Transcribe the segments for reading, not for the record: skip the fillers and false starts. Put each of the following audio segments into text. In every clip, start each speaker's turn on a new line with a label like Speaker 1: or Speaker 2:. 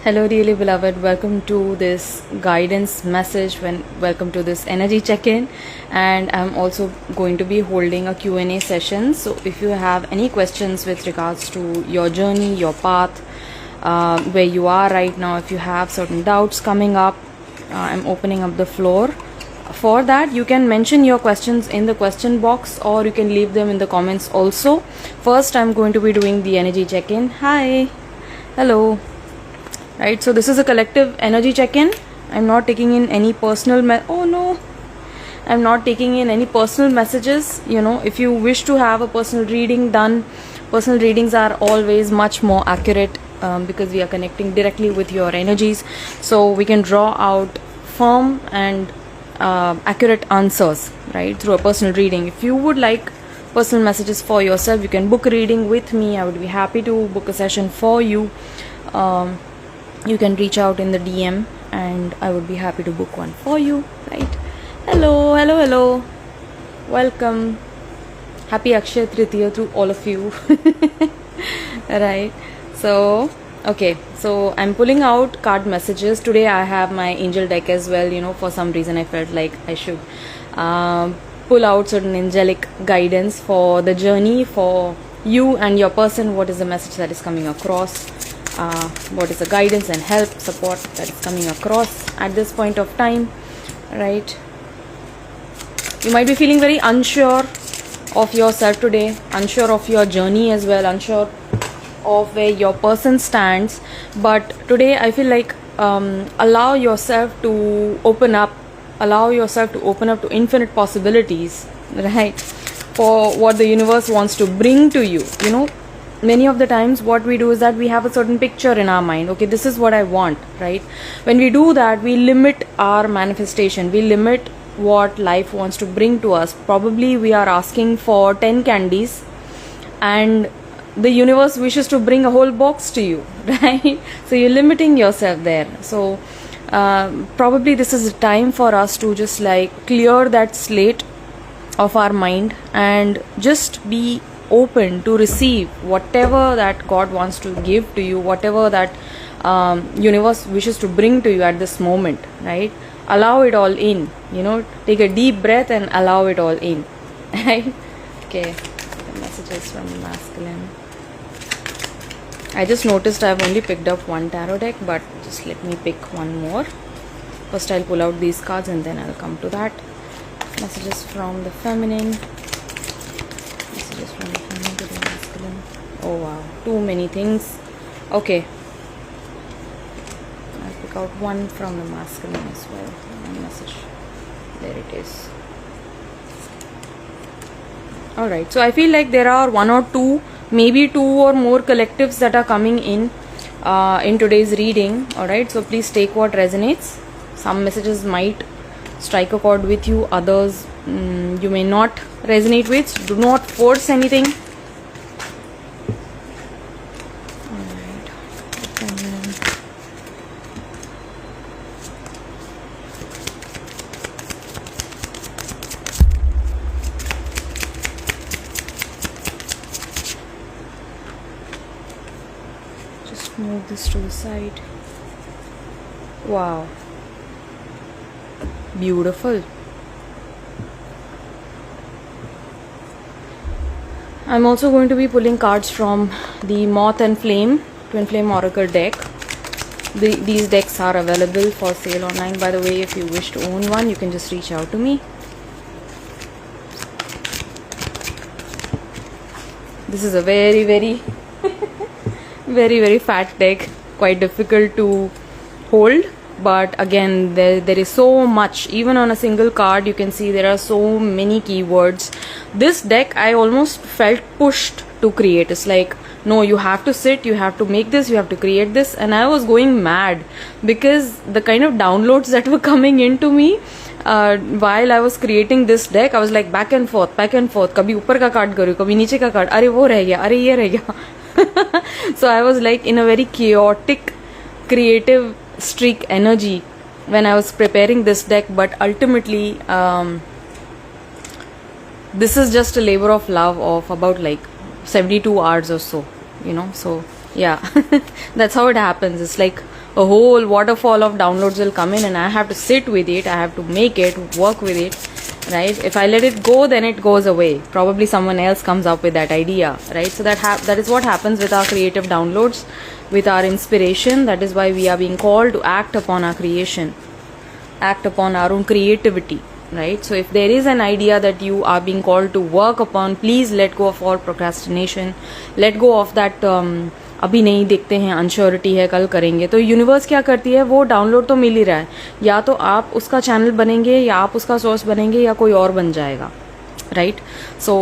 Speaker 1: Hello, dearly beloved. Welcome to this guidance message. Welcome to this energy check-in, and I'm also going to be holding a Q&A session. So, if you have any questions with regards to your journey, your path, where you are right now, if you have certain doubts coming up, I'm opening up the floor. For that, you can mention your questions in the question box, or you can leave them in the comments also. First, I'm going to be doing the energy check-in. Hi, hello. Right, so this is a collective energy check-in. I'm not taking in any personal I'm not taking in any personal messages. If you wish to have a personal reading done, personal readings are always much more accurate, because we are connecting directly with your energies, so we can draw out firm and accurate answers, right, through a personal reading. If you would like personal messages for yourself, you can book a reading with me. I would be happy to book a session for you. You can reach out in the DM and I would be happy to book one for you, right? Hello. Welcome. Happy Akshaya Tritiya to all of you. Right. So, okay. So, I'm pulling out card messages. Today I have my angel deck as well. For some reason I felt like I should pull out certain angelic guidance for the journey, for you and your person. What is the message that is coming across? What is the guidance and help, support that is coming across at this point of time, right? You might be feeling very unsure of yourself today, unsure of your journey as well, unsure of where your person stands. But today I feel like allow yourself to open up to infinite possibilities, right? For what the universe wants to bring to you. Many of the times what we do is that we have a certain picture in our mind. Okay, this is what I want, right? When we do that, we limit our manifestation. We limit what life wants to bring to us. Probably we are asking for 10 candies and the universe wishes to bring a whole box to you, right? So you're limiting yourself there. So probably this is a time for us to just clear that slate of our mind and just be open to receive whatever that God wants to give to you, whatever that universe wishes to bring to you at this moment, right? Allow it all in, take a deep breath and allow it all in, right? Okay, the messages from the masculine. I just noticed I've only picked up one tarot deck, but just let me pick one more. First I'll pull out these cards and then I'll come to that. Messages from the feminine. Messages from the feminine to the masculine. Oh wow, too many things. Okay, I'll pick out one from the masculine as well. One message. There it is. Alright, so I feel like there are one or two, maybe two or more collectives that are coming in today's reading. Alright, so please take what resonates. Some messages might strike a chord with you, others you may not resonate with. Do not force anything. Alright. Just move this to the side. Wow. Beautiful. I'm also going to be pulling cards from the Moth and Flame Twin Flame Oracle deck. These decks are available for sale online, by the way. If you wish to own one, you can just reach out to me. This is a very very very fat deck, quite difficult to hold. But again, there is so much. Even on a single card you can see there are so many keywords. This deck I almost felt pushed to create. It's like, no, you have to sit, you have to make this, you have to create this. And I was going mad because the kind of downloads that were coming into me while I was creating this deck, I was like back and forth. Kabhi upar ka card karu, kabhi niche ka card. Arey wo reh gaya, arey ye reh gaya. So I was like in a very chaotic, creative streak energy when I was preparing this deck. But ultimately this is just a labor of love of about 72 hours or so, so yeah. That's how it happens. It's like a whole waterfall of downloads will come in, and I have to sit with it, I have to make it, work with it, right? If I let it go, then it goes away. Probably someone else comes up with that idea, right? So that is what happens with our creative downloads, with our inspiration. That is why we are being called to act upon our creation, act upon our own creativity, right? So if there is an idea that you are being called to work upon, please let go of all procrastination, let go of that अभी नहीं देखते हैं, unsurety है, कल करेंगे. तो universe क्या करती है, वो डाउनलोड तो मिल ही रहा है, या तो आप उसका चैनल बनेंगे, या आप उसका सोर्स बनेंगे, या कोई और बन जाएगा, right? So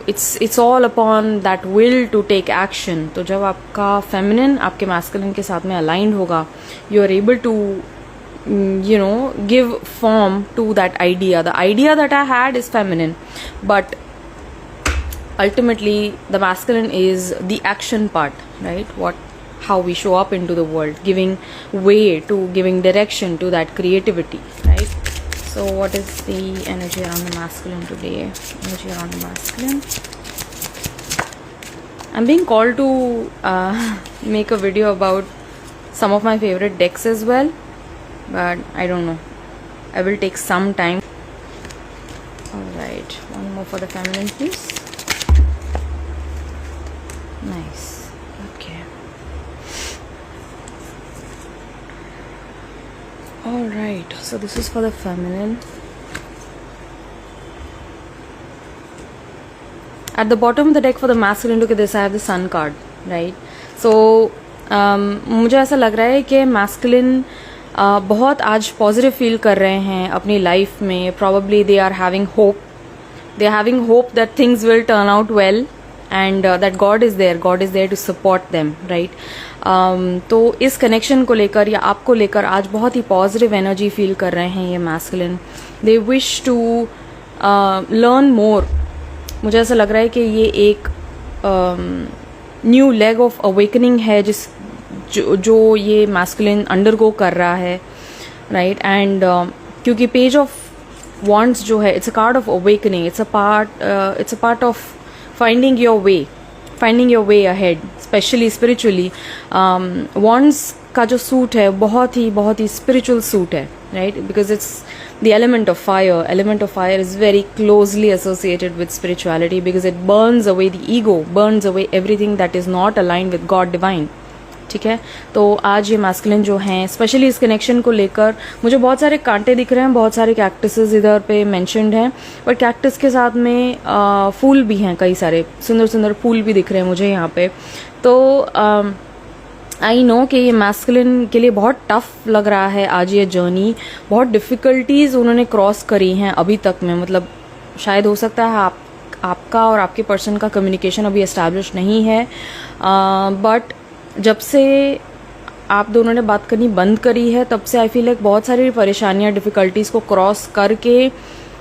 Speaker 1: it's all upon that will to take action. तो जब आपका फेमिनिन आपके मैस्कुलिन के साथ में अलाइंड होगा, you are able to give form to that idea. The idea that I had is feminine, but ultimately the masculine is the action part, right? How we show up into the world, giving way to, giving direction to that creativity, right? So what is the energy around the masculine today? Energy around the masculine. I'm being called to make a video about some of my favorite decks as well, but I don't know, I will take some time. Alright, one more for the feminine please. Nice. Okay. Alright, so this is for the feminine. At the bottom of the deck for the masculine, look at this, I have the sun card, right? So मुझे ऐसा लग रहा है कि masculine बहुत आज positive feel कर रहे हैं अपनी लाइफ में. Probably they are having hope that things will turn out well, and that God is there to support them, right? तो इस कनेक्शन को लेकर या आपको लेकर आज बहुत ही पॉजिटिव एनर्जी फील कर रहे हैं ये masculine. They wish to learn more. मुझे ऐसा लग रहा है कि ये एक न्यू लेग ऑफ अवेकनिंग है जो ये मैस्कुलिन अंडरगो कर रहा है, राइट? एंड क्योंकि पेज ऑफ वॉन्ड्स जो है, it's a card of awakening, it's a part of finding your way ahead, specially spiritually. Wands का जो सूट है बहुत ही स्पिरिचुअल सूट है, right? Because it's the element of fire is very closely associated with spirituality, because it burns away the ego, burns away everything that is not aligned with God divine. ठीक है? तो आज ये masculine जो हैं, specially इस connection को लेकर मुझे बहुत सारे कांटे दिख रहे हैं, बहुत सारे कैक्टसेस इधर पे मेंशन्ड हैं, बट कैक्टस के साथ में फूल भी हैं, कई सारे सुंदर सुंदर फूल भी दिख रहे हैं मुझे यहाँ पे. तो आई नो कि ये मैस्कुलिन के लिए बहुत टफ लग रहा है आज ये जर्नी. बहुत डिफ़िकल्टीज़ उन्होंने क्रॉस करी हैं अभी तक में. मतलब शायद हो सकता है आपका और आपके पर्सन का कम्युनिकेशन अभी एस्टैब्लिश नहीं है, बट जब से आप दोनों ने बात करनी बंद करी है तब से आई फील लाइक बहुत सारी परेशानियां, डिफ़िकल्टीज़ को क्रॉस करके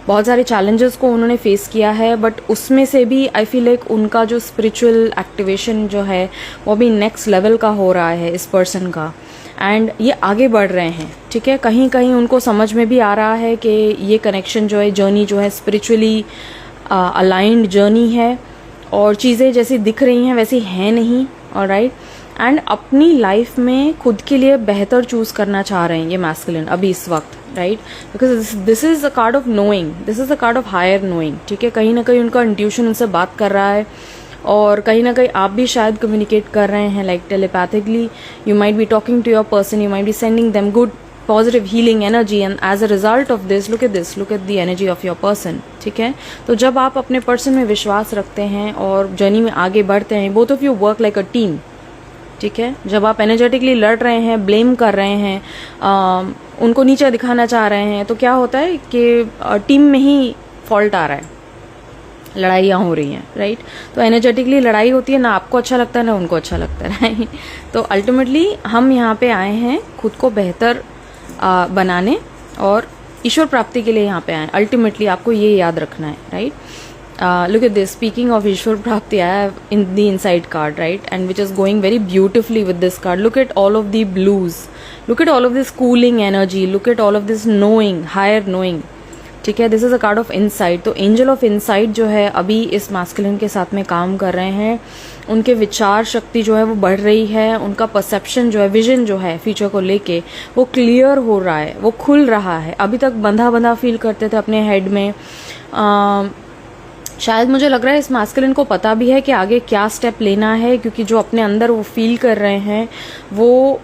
Speaker 1: बहुत सारे चैलेंजेस को उन्होंने फेस किया है. बट उसमें से भी आई फील लाइक उनका जो स्पिरिचुअल एक्टिवेशन जो है वो भी नेक्स्ट लेवल का हो रहा है इस पर्सन का, एंड ये आगे बढ़ रहे हैं. ठीक है? कहीं कहीं उनको समझ में भी आ रहा है कि ये कनेक्शन जो है, जर्नी जो है, स्पिरिचुअली अलाइंड जर्नी है, और चीज़ें जैसी दिख रही हैं वैसी हैं नहीं. ऑलराइट? एंड अपनी लाइफ में खुद के लिए बेहतर चूज करना चाह रहे हैं ये मैस्कुलिन अभी इस वक्त, right? Because this is a card of knowing, this is a card of higher knowing. ठीक है? कहीं ना कहीं उनका इंट्यूशन उनसे बात कर रहा है, और कहीं ना कहीं आप भी शायद कम्युनिकेट कर रहे हैं, like telepathically. You might be talking to your person, you might be sending them good positive healing energy, and as a result of this, look at the energy of your person. ठीक है? तो जब आप अपने person में विश्वास रखते हैं और जर्नी में आगे बढ़ते हैं, both of you work like a team. ठीक है? जब आप एनर्जेटिकली लड़ रहे हैं, ब्लेम कर रहे हैं, उनको नीचे दिखाना चाह रहे हैं, तो क्या होता है कि टीम में ही फॉल्ट आ रहा है, लड़ाइयाँ हो रही हैं, राइट? तो एनर्जेटिकली लड़ाई होती है ना, आपको अच्छा लगता है ना उनको अच्छा लगता है, राइट? तो अल्टीमेटली हम यहाँ पे आए हैं खुद को बेहतर बनाने और ईश्वर प्राप्ति के लिए यहाँ पे आए. अल्टीमेटली आपको ये याद रखना है, right? Look at this. Speaking of Ishwar Prapti, I have in the inside card, right? And which is going very beautifully with this card. Look at all of the blues. Look at all of this cooling energy. Look at all of this knowing, higher knowing. ठीक है, this is a card of insight. तो angel of insight जो है अभी इस masculine के साथ में काम कर रहे हैं, उनके विचार शक्ति जो है वो बढ़ रही है, उनका परसेप्शन जो है, विजन जो है फ्यूचर को लेके वो क्लियर हो रहा है, वो खुल रहा है। अभी तक बंधा बंधा फील करते थे अपने हेड में। शायद मुझे लग रहा है इस मैस्कुलिन को पता भी है कि आगे क्या स्टेप लेना है, क्योंकि जो अपने अंदर वो फील कर रहे हैं वो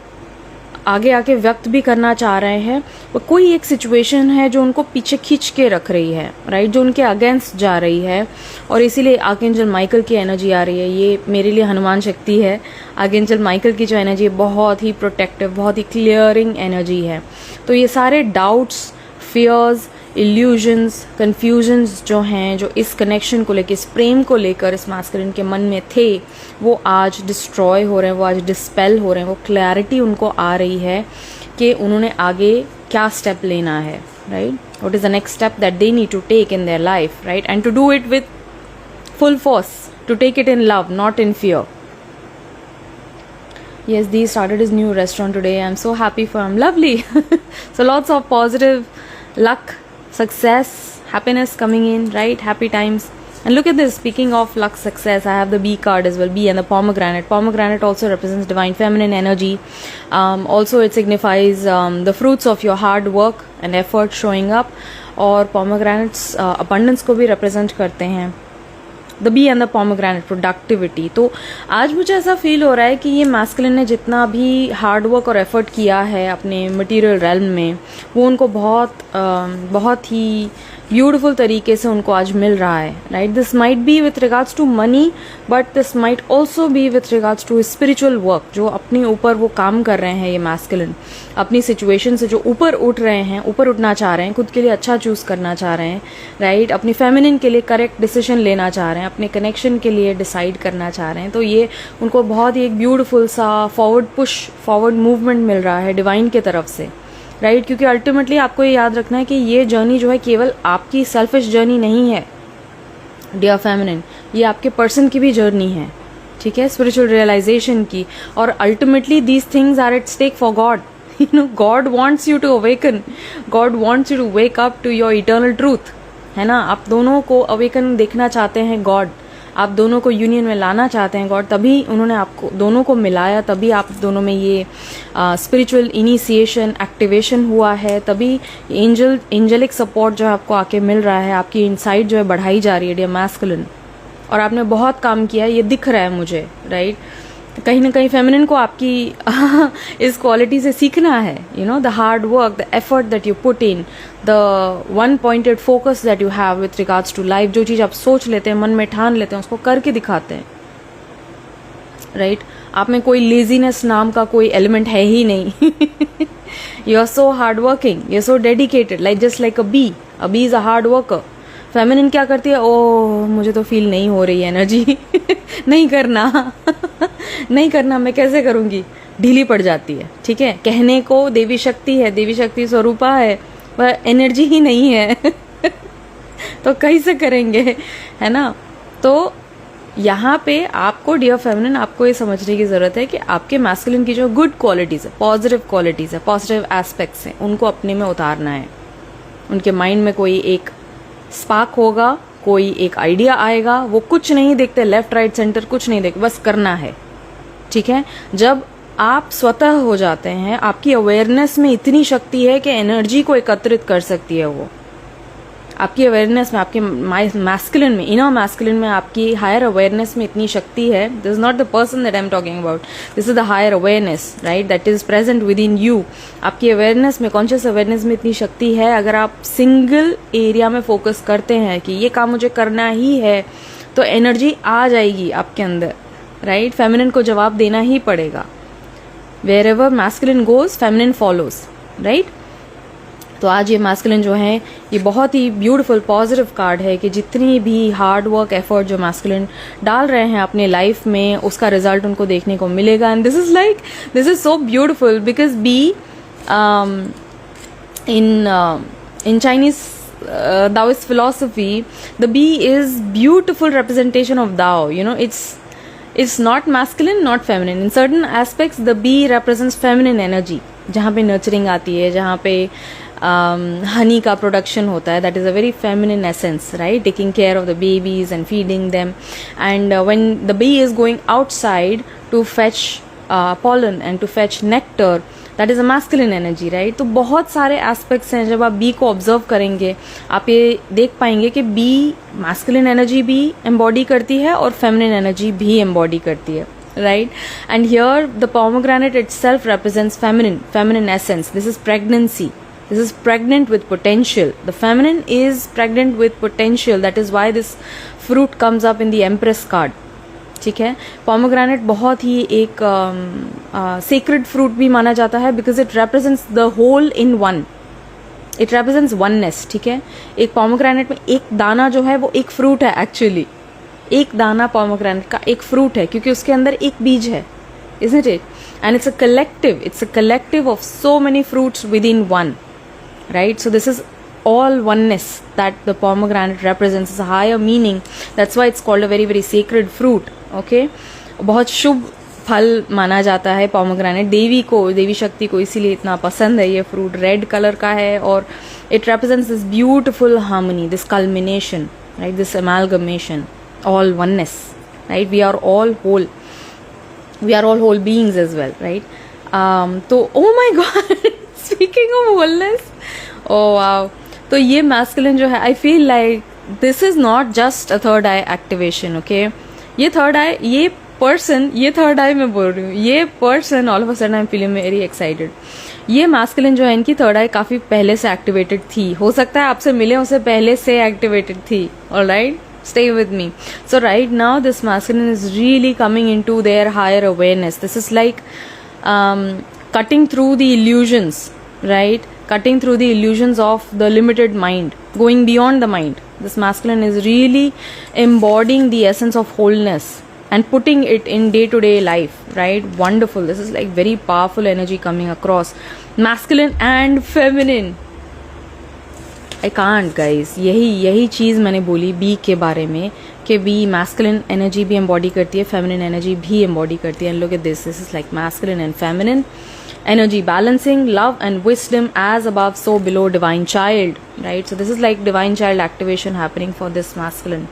Speaker 1: आगे आके व्यक्त भी करना चाह रहे हैं। वो कोई एक सिचुएशन है जो उनको पीछे खींच के रख रही है, राइट, जो उनके अगेंस्ट जा रही है, और इसीलिए आर्कएंजल माइकल की एनर्जी आ रही है। ये मेरे लिए हनुमान शक्ति है। आर्कएंजल माइकल की जो एनर्जी है बहुत ही प्रोटेक्टिव, बहुत ही क्लियरिंग एनर्जी है। तो ये सारे डाउट्स, फियर्स, इल्यूजन्स, कन्फ्यूजन्स जो हैं, जो इस कनेक्शन को लेकर, इस प्रेम को लेकर इस मैस्कुलिन के मन में थे, वो आज डिस्ट्रॉय हो रहे हैं, वो आज डिस्पेल हो रहे हैं। वो क्लैरिटी उनको आ रही है कि उन्होंने आगे क्या स्टेप लेना है, right, what is the next step that they need to take in there life, right, and to do it with full force, to take it in love, not in fear. Yes, Dee started his new restaurant today. I'm so happy for him. Lovely. So lots of positive luck, success, happiness coming in, right? Happy times. And look at this. Speaking of luck, success, I have the Bee card as well. Bee and the pomegranate. Pomegranate also represents divine feminine energy. Also, it signifies the fruits of your hard work and effort showing up. और pomegranates abundance को भी represent करते हैं. The bee and the pomegranate, productivity. तो आज मुझे ऐसा feel हो रहा है कि ये मैस्कुलिन ने जितना भी हार्ड वर्क और एफर्ट किया है अपने मटेरियल रेल्म में, वो उनको बहुत ही ब्यूटिफुल तरीके से उनको आज मिल रहा है, right. This might be with regards to money, but this might also be with regards to spiritual work. जो अपने ऊपर वो काम कर रहे हैं, ये मैस्कुलिन अपनी सिचुएशन से जो ऊपर उठ रहे हैं, ऊपर उठना चाह रहे हैं, खुद के लिए अच्छा चूज करना चाह रहे हैं, राइट, अपनी फेमिनिन के लिए करेक्ट डिसीजन लेना चाह रहे हैं, अपने कनेक्शन के लिए डिसाइड करना चाह रहे हैं. तो ये उनको बहुत ही एक ब्यूटिफुल सा फॉरवर्ड पुश, फॉरवर्ड मूवमेंट मिल रहा है डिवाइन की तरफ से, राइट. क्योंकि अल्टीमेटली आपको ये याद रखना है कि ये जर्नी जो है केवल आपकी सेल्फिश जर्नी नहीं है डियर फेमिनिन, ये आपके पर्सन की भी जर्नी है, ठीक है, स्पिरिचुअल रियलाइजेशन की. और ultimately these things are at stake for God. You know, God wants you to awaken, God wants you to wake up to your eternal truth, है ना. आप दोनों को अवेकन देखना चाहते हैं गॉड, आप दोनों को यूनियन में लाना चाहते हैं गॉड, तभी उन्होंने आपको दोनों को मिलाया, तभी आप दोनों में ये स्पिरिचुअल इनिशिएशन, एक्टिवेशन हुआ है, तभी एंजेलिक सपोर्ट जो है आपको आके मिल रहा है, आपकी इनसाइट जो है बढ़ाई जा रही है डियर मैस्कुलिन. और आपने बहुत काम किया, ये दिख रहा है मुझे, राइट. कहीं ना कहीं फेमिनिन को आपकी इस क्वालिटी से सीखना है. You know, the hard work, the effort that you put in, the one pointed focus that you have with regards to life. जो चीज आप सोच लेते हैं, मन में ठान लेते हैं, उसको करके दिखाते हैं, राइट. आप में कोई लेजीनेस नाम का कोई एलिमेंट है ही नहीं. You are so hard working, you are so dedicated, like just like a bee. A bee is a hard worker. Feminine क्या करती है, ओह मुझे तो फील नहीं हो रही एनर्जी. नहीं करना नहीं करना, मैं कैसे करूंगी, ढीली पड़ जाती है, ठीक है. कहने को देवी शक्ति है, देवी शक्ति स्वरूपा है, पर एनर्जी ही नहीं है. तो कैसे करेंगे, है ना. तो यहाँ पे आपको डियर फेमिनिन, आपको ये समझने की जरूरत है कि आपके मैस्कुलिन की जो गुड क्वालिटीज है, पॉजिटिव क्वालिटीज है, पॉजिटिव एस्पेक्ट्स हैं, उनको अपने में उतारना है. उनके माइंड में कोई एक स्पार्क होगा, कोई एक आइडिया आएगा, वो कुछ नहीं देखते, लेफ्ट राइट सेंटर कुछ नहीं देखते, बस करना है, ठीक है. जब आप स्वतः हो जाते हैं, आपकी अवेयरनेस में इतनी शक्ति है कि एनर्जी को एकत्रित कर सकती है. वो आपकी अवेयरनेस में, आपके मैस्कुलिन में, इनर मैस्कुलिन में, आपकी हायर अवेयरनेस में इतनी शक्ति है. This is not the person that I am talking about, this is the higher awareness, right, that is present within you. आपकी अवेयरनेस में, कॉन्शियस अवेयरनेस में इतनी शक्ति है. अगर आप सिंगल एरिया में फोकस करते हैं कि ये काम मुझे करना ही है, तो एनर्जी आ जाएगी आपके अंदर, राइट. फेमिनिन को जवाब देना ही पड़ेगा. Wherever masculine goes, feminine follows, right. तो आज ये मैस्कुलिन जो है, ये बहुत ही ब्यूटीफुल पॉजिटिव कार्ड है कि जितनी भी हार्ड वर्क एफर्ट जो मैस्कुलिन डाल रहे हैं अपने लाइफ में, उसका रिजल्ट उनको देखने को मिलेगा. And this is so beautiful because be in Chinese Taoist philosophy, the bee is beautiful representation of Tao. You know, it's not masculine, not feminine. In certain aspects, the bee represents feminine energy. जहाँ पे nurturing आती है, जहाँ पे हनी का production होता है, that is a very feminine essence, right, taking care of the babies and feeding them, and when the bee is going outside to fetch pollen and to fetch nectar, that is a masculine energy, right? तो बहुत सारे aspects हैं, जब आप B को observe करेंगे आप ये देख पाएंगे कि बी मैस्कुलिन एनर्जी भी एम्बॉडी करती है और फेमिनिन एनर्जी भी एम्बॉडी करती है, right? And here the pomegranate itself represents feminine essence. This is pregnancy. This is pregnant with potential. The feminine is pregnant with potential. That is why this fruit comes up in the Empress card. ठीक है, pomegranate बहुत ही एक sacred fruit भी माना जाता है because it represents the whole in one, it represents oneness. ठीक है, एक पोमोग्रेनेट में एक दाना जो है वो एक फ्रूट है, एक्चुअली एक दाना पोमोग्रेनेट का एक फ्रूट है क्योंकि उसके अंदर एक बीज है, isn't it? And it's a collective of so many fruits within one, right? So this is all oneness that the pomegranate represents. Is a higher meaning, that's why it's called a very very sacred fruit. Okay, बहुत शुभ फल माना जाता है pomegranate, देवी को, देवी शक्ति को इसीलिए इतना पसंद है ये फ्रूट. रेड कलर का है और it represents this beautiful harmony, this culmination, right, this amalgamation, all oneness, right? We are all whole, we are all whole beings as well, right? तो oh my god, speaking of wholeness, oh wow, तो ये masculine जो है, I feel like this is not just a third eye activation, okay? ये third आई, ये person, ये third आई मैं बोल रही हूँ, ये person all of a sudden I am feeling very excited. ये मैस्कुलिन जो है इनकी थर्ड आई काफी पहले से एक्टिवेटेड थी, हो सकता है आपसे मिले उससे पहले से एक्टिवेटेड थी. Alright, stay with me. So right now this masculine is really coming into their higher awareness. This is like cutting through the illusions, right? Cutting through the illusions of the limited mind, going beyond the mind. This masculine is really embodying the essence of wholeness and putting it in day-to-day life, right? Wonderful. This is like very powerful energy coming across. Masculine and feminine. I can't, guys. यही चीज़ मैंने बोली B के बारे में कि B masculine energy भी embody करती है, feminine energy भी embody करती है. And look at this. This is like masculine and feminine energy balancing, love and wisdom, as above so below, divine child, right? So this is like divine child activation happening for this masculine.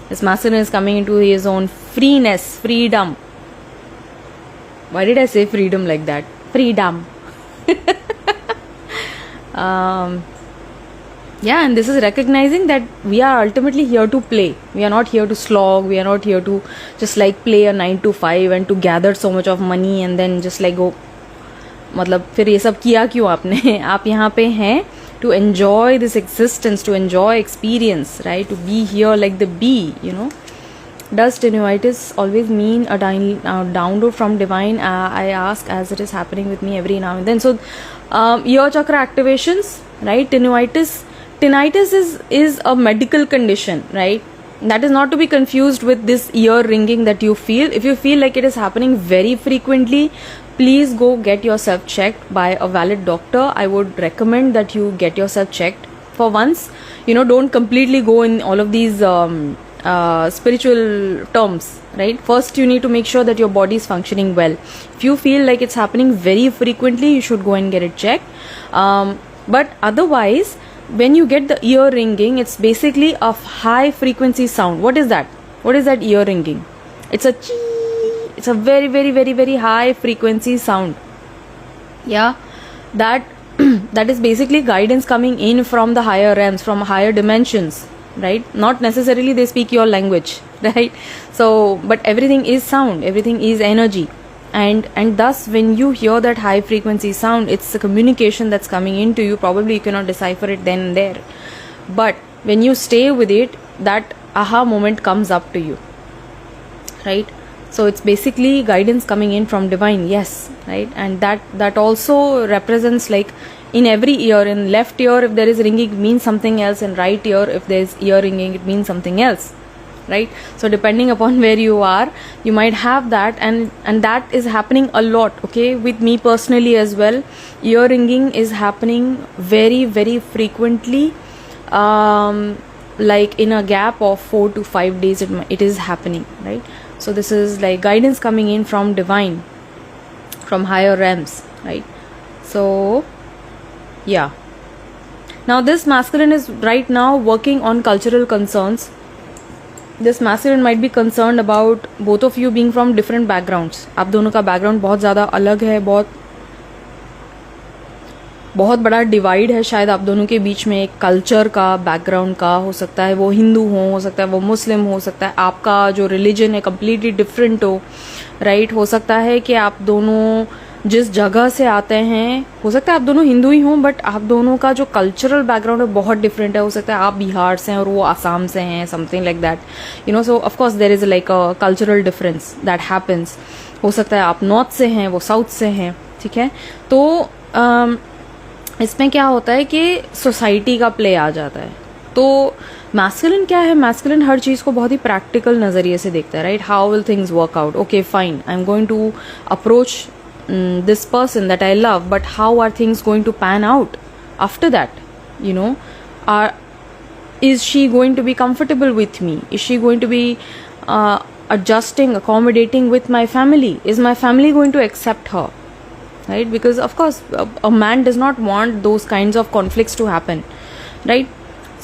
Speaker 1: This masculine is coming into his own freeness, freedom. Why did I say freedom like that? Freedom. Yeah, and this is recognizing that we are ultimately here to play. We are not here to slog. We are not here to just like play a 9 to 5 and to gather so much of money and then just like go. मतलब फिर ये सब किया क्यों आपने? आप यहाँ पे हैं to enjoy this existence, to enjoy experience, right? To be here like the bee, you know. Does tinnitus always mean a download from divine? I ask, as it is happening with me every now and then. So, ear chakra activations, right? Tinnitus is a medical condition, right? That is not to be confused with this ear ringing that you feel. If you feel like it is happening very frequently, please go get yourself checked by a valid doctor. I would recommend that you get yourself checked for once. You know, don't completely go in all of these spiritual terms, right? First, you need to make sure that your body is functioning well. If you feel like it's happening very frequently, you should go and get it checked. But otherwise, when you get the ear ringing, it's basically a high frequency sound. What is that? What is that ear ringing? It's a chee. It's a very very very very high frequency sound. Yeah, that that is basically guidance coming in from the higher realms, from higher dimensions, right? Not necessarily they speak your language, right? So, but everything is sound, everything is energy. And thus when you hear that high frequency sound, it's a communication that's coming into you. Probably you cannot decipher it then and there, but when you stay with it, that aha moment comes up to you, right? So it's basically guidance coming in from divine, yes, right? And that also represents, like, in every ear, in left ear if there is ringing, it means something else, in right ear if there is ear ringing, it means something else, right? So depending upon where you are, you might have that, and that is happening a lot, okay? With me personally as well, ear ringing is happening very very frequently, like in a gap of 4 to 5 days it is happening, right? So this is like guidance coming in from divine, from higher realms, right? So yeah, Now this masculine is right now working on cultural concerns. This masculine might be concerned about both of you being from different backgrounds. आप दोनों का background बहुत ज़्यादा अलग है, बहुत बड़ा divide है शायद आप दोनों के बीच में, एक कल्चर का, बैकग्राउंड का. हो सकता है वो हिंदू हो सकता है वो मुस्लिम हो सकता है आपका जो रिलीजन है कम्प्लीटली डिफरेंट हो, राइट. हो सकता है कि आप दोनों जिस जगह से आते हैं, हो सकता है आप दोनों हिंदू ही हों, बट आप दोनों का जो कल्चरल बैकग्राउंड है बहुत डिफरेंट है. हो सकता है आप बिहार से हैं और वो आसाम से हैं, something like that, you know. So of course there is like a cultural difference that happens. हो सकता है आप नॉर्थ से हैं, वो साउथ से हैं, ठीक है. तो इसमें क्या होता है कि सोसाइटी का प्ले आ जाता है. तो मैस्कुलिन क्या है, मैस्कुलिन हर चीज़ को बहुत ही प्रैक्टिकल नज़रिए से देखता है, right. How will things work out, okay fine, I am going to approach this person that I love, but how are things going to pan out after that, you know. Is she going to be comfortable with me? Is she going to be adjusting, accommodating with my family? Is my family going to accept her, right? Because of course a man does not want those kinds of conflicts to happen, right.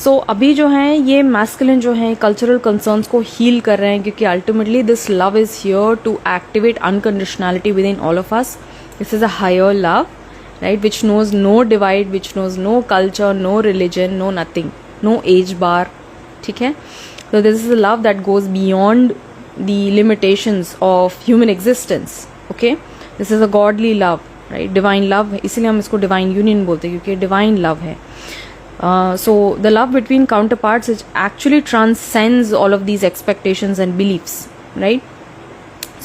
Speaker 1: सो अभी जो है ये masculine जो है cultural concerns को heal कर रहे हैं, क्योंकि ultimately this love is here to activate unconditionality within all of us. This is a higher love, right, which knows no divide, which knows no culture, no religion, no nothing, no age bar, ठीक है. So this is a love that goes beyond the limitations of human existence. Okay, this is a godly love, right? Divine love. इसलिए हम इसको divine union बोलते हैं क्योंकि divine love है. So the love between counterparts it actually transcends all of these expectations and beliefs, right?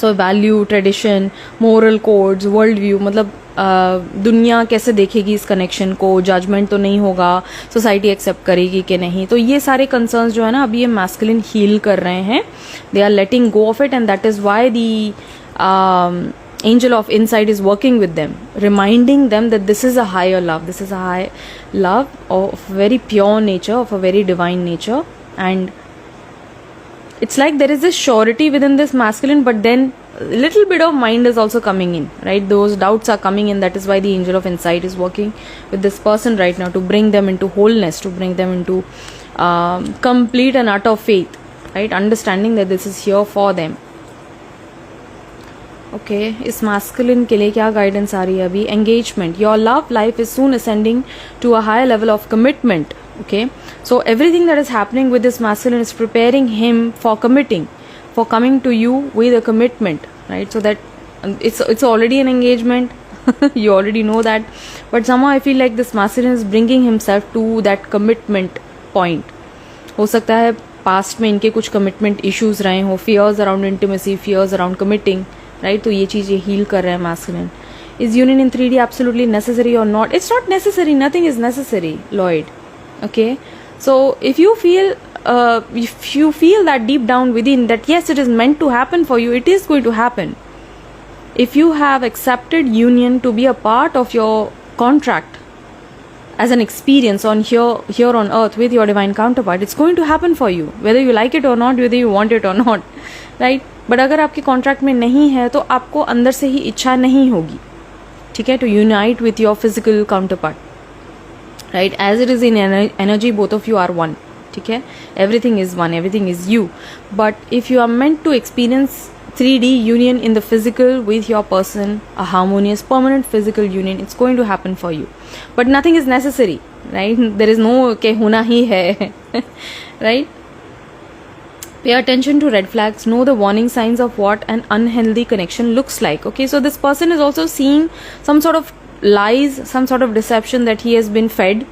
Speaker 1: So value, tradition, moral codes, world view, मतलब दुनिया कैसे देखेगी इस कनेक्शन को, जजमेंट तो नहीं होगा, सोसाइटी एक्सेप्ट करेगी कि नहीं. तो ये सारे कंसर्न्स जो है ना अभी ये मैस्कुलिन हील कर रहे हैं. They are letting go of it and that is why the angel of insight is working with them, reminding them that this is a higher love, this is a high love of very pure nature, of a very divine nature. And it's like there is this surety within this masculine, but then a little bit of mind is also coming in, right? Those doubts are coming in. That is why the angel of insight is working with this person right now to bring them into wholeness, to bring them into complete and utter faith, right? Understanding that this is here for them. Okay इस masculine के लिए क्या guidance आ रही है अभी. Engagement, your love life is soon ascending to a higher level of commitment. Okay so everything that is happening with this masculine is preparing him for committing, for coming to you with a commitment, right. So that it's already an engagement. You already know that, but somehow I feel like this masculine is bringing himself to that commitment point. हो सकता है past में इनके कुछ commitment issues रहे हो, fears around intimacy, fears around committing, right. तो ये चीज़ ये हील कर रहे हैं masculine. Is union in 3D absolutely necessary or not? It's not necessary, nothing is necessary, Lloyd. Okay so if you feel that deep down within that yes it is meant to happen for you, it is going to happen. If you have accepted union to be a part of your contract as an experience on here on earth with your divine counterpart, it's going to happen for you whether you like it or not, whether you want it or not, right. But अगर आपके contract में नहीं है तो आपको अंदर से ही इच्छा नहीं होगी, ठीक है, to unite with your physical counterpart, right. As it is in energy both of you are one, ठीक है. Everything is one, everything is you. But if you are meant to experience 3D union in the physical with your person, a harmonious permanent physical union, it's going to happen for you. But nothing is necessary, right? There is no ke hona hi hai, right? Pay attention to red flags, know the warning signs of what an unhealthy connection looks like. Okay, so this person is also seeing some sort of lies, some sort of deception that he has been fed.